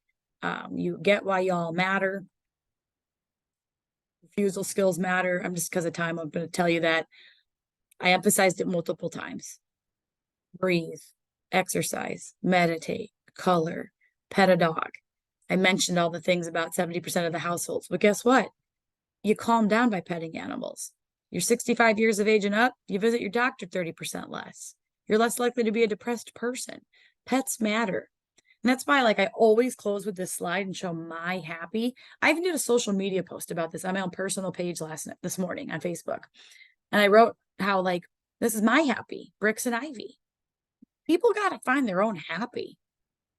You get why y'all matter. Refusal skills matter. I'm just because of time, I'm going to tell you that. I emphasized it multiple times. Breathe, exercise, meditate, color, pet a dog. I mentioned all the things about 70% of the households, but guess what? You calm down by petting animals. You're 65 years of age and up, you visit your doctor 30% less. You're less likely to be a depressed person. Pets matter. And that's why, like, I always close with this slide and show my happy. I even did a social media post about this on my own personal page this morning on Facebook. And I wrote how, like, this is my happy, Bricks and Ivy. People got to find their own happy,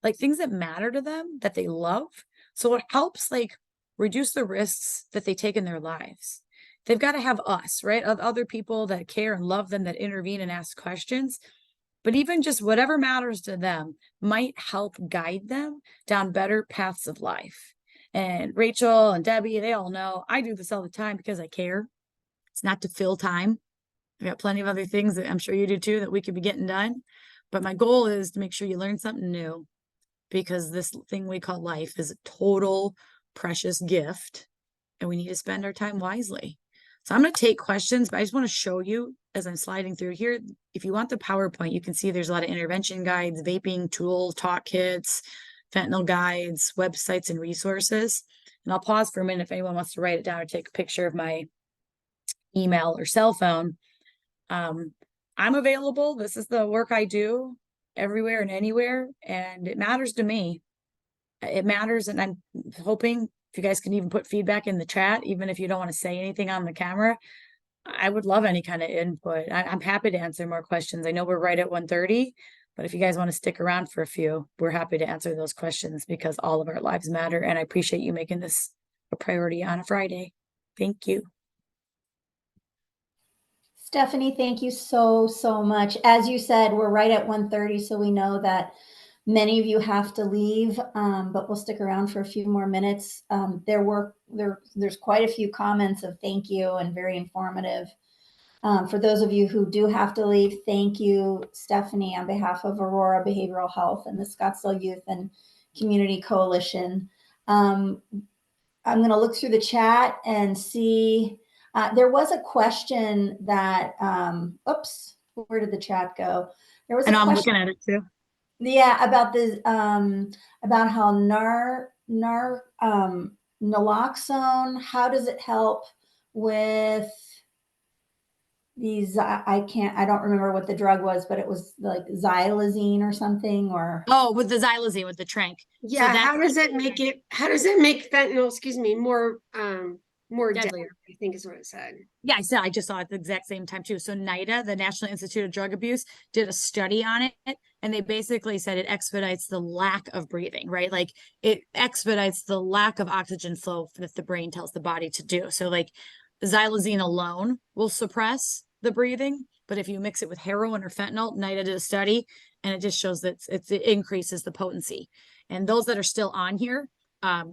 like things that matter to them, that they love. So it helps, like, reduce the risks that they take in their lives. They've got to have us, right? Of other people that care and love them, that intervene and ask questions. But even just whatever matters to them might help guide them down better paths of life. And Rachel and Debbie, they all know I do this all the time because I care. It's not to fill time. I've got plenty of other things that I'm sure you do too that we could be getting done. But my goal is to make sure you learn something new, because this thing we call life is a total precious gift and we need to spend our time wisely. So I'm going to take questions, but I just want to show you as I'm sliding through here. If you want the PowerPoint, you can see there's a lot of intervention guides, vaping tools, talk kits, fentanyl guides, websites, and resources. And I'll pause for a minute if anyone wants to write it down or take a picture of my email or cell phone. I'm available. This is the work I do everywhere and anywhere, and it matters to me. It matters, and I'm hoping if you guys can even put feedback in the chat, even if you don't want to say anything on the camera. I would love any kind of input. I'm happy to answer more questions. I know we're right at 1:30, but if you guys want to stick around for a few, we're happy to answer those questions because all of our lives matter, and I appreciate you making this a priority on a Friday. Thank you. Stephanie, thank you so much. As you said, we're right at 1:30, so we know that many of you have to leave, but we'll stick around for a few more minutes. There's quite a few comments of thank you and very informative. For those of you who do have to leave, thank you, Stephanie, on behalf of Aurora Behavioral Health and the Scottsdale Youth and Community Coalition. I'm going to look through the chat and see. There was a question that, oops, where did the chat go? There was a question. I'm looking at it too. Yeah, about how naloxone, how does it help with these? I don't remember what the drug was, but it was like xylazine or something, or Oh, with the xylazine, with the trank. So Yeah, that's how does it make fentanyl, excuse me, more deadly, deadlier. I think is what it said. Yeah, I just saw it at the exact same time too. So NIDA, the National Institute of Drug Abuse, did a study on it, and they basically said it expedites the lack of breathing, right? Like it expedites the lack of oxygen flow that the brain tells the body to do. So like xylazine alone will suppress the breathing, but if you mix it with heroin or fentanyl, NIDA did a study, and it just shows that it increases the potency. And those that are still on here, I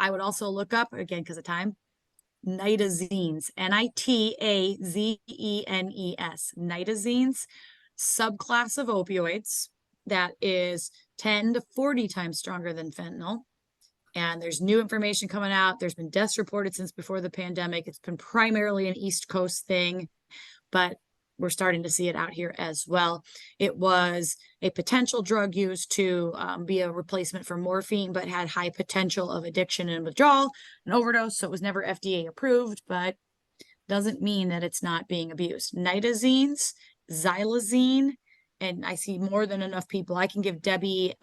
would also look up again because of time nitazines, Nitazenes, nitazines, subclass of opioids that is 10 to 40 times stronger than fentanyl. And there's new information coming out. There's been deaths reported since before the pandemic. It's been primarily an East Coast thing, but we're starting to see it out here as well. It was a potential drug used to be a replacement for morphine, but had high potential of addiction and withdrawal and overdose. So it was never FDA approved, but doesn't mean that it's not being abused. Nitazines, xylazine, and I see more than enough people. I can give Debbie,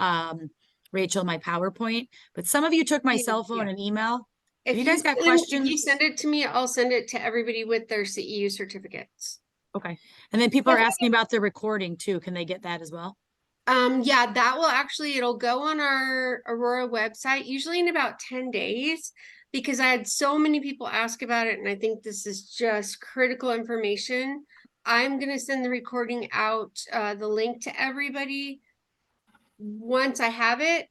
Rachel my PowerPoint, but some of you took my cell phone and email. If you guys got questions, if you send it to me, I'll send it to everybody with their CEU certificates. okay. And then people are asking about the recording too. Can they get that as well? Yeah, that will actually, it'll go on our Aurora website, usually in about 10 days, because I had so many people ask about it, and I think this is just critical information. I'm gonna send the recording out, the link to everybody once I have it.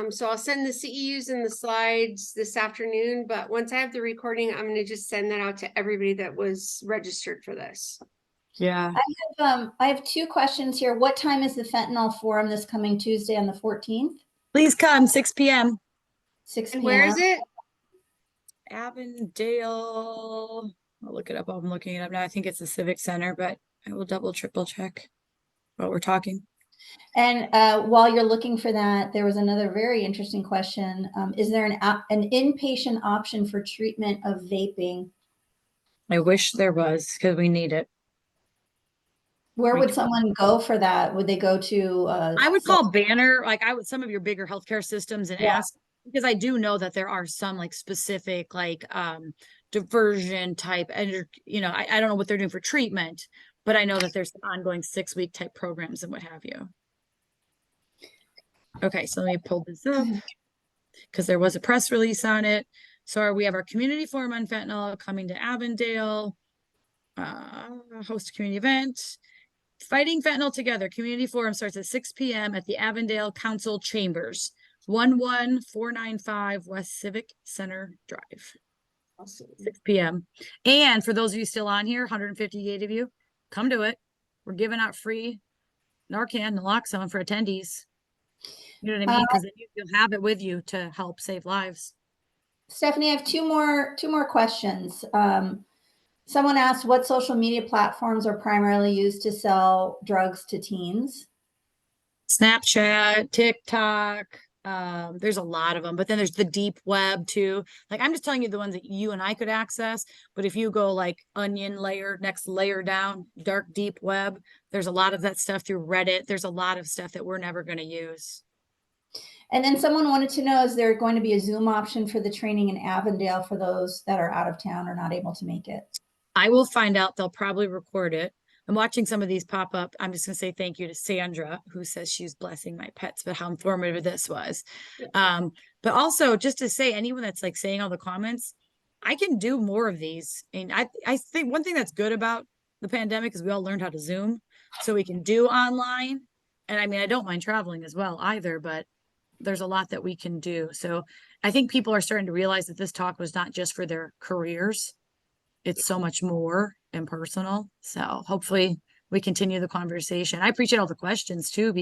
So I'll send the CEUs and the slides this afternoon, but once I have the recording, I'm gonna just send that out to everybody that was registered for this. Yeah. I have two questions here. What time is the fentanyl forum this coming Tuesday on the 14th? Please come, 6 p.m. 6 And p.m. where is it? Avondale. I'll look it up. I'm looking it up now. I think it's the Civic Center, but I will triple check while we're talking. And while you're looking for that, there was another very interesting question. Is there an inpatient option for treatment of vaping? I wish there was because we need it. Where would someone go for that? Would they go to? I would call Banner, like I would some of your bigger healthcare systems and ask, because I do know that there are some like specific like diversion type, and I don't know what they're doing for treatment, but I know that there's ongoing 6-week type programs and what have you. Okay, so let me pull this up because there was a press release on it. So we have our community forum on fentanyl coming to Avondale, host a community event. Fighting Fentanyl Together Community Forum starts at 6 p.m. at the Avondale Council Chambers, 11495 West Civic Center Drive. Awesome. 6 p.m. And for those of you still on here, 158 of you, come to it. We're giving out free Narcan, naloxone for attendees. You know what I mean? Because you'll have it with you to help save lives. Stephanie, I have two more questions. Someone asked what social media platforms are primarily used to sell drugs to teens. Snapchat, TikTok, there's a lot of them, but then there's the deep web too. Like I'm just telling you the ones that you and I could access, but if you go like onion layer, next layer down, dark deep web, there's a lot of that stuff through Reddit. There's a lot of stuff that we're never going to use. And then someone wanted to know, is there going to be a Zoom option for the training in Avondale for those that are out of town or not able to make it? I will find out. They'll probably record it. I'm watching some of these pop up. I'm just going to say thank you to Sandra, who says she's blessing my pets, but how informative this was. But also just to say, anyone that's like saying all the comments, I can do more of these. And I think one thing that's good about the pandemic is we all learned how to Zoom, so we can do online. And I mean, I don't mind traveling as well either, but there's a lot that we can do. So I think people are starting to realize that this talk was not just for their careers. It's so much more and personal. So hopefully we continue the conversation. I appreciate all the questions too, because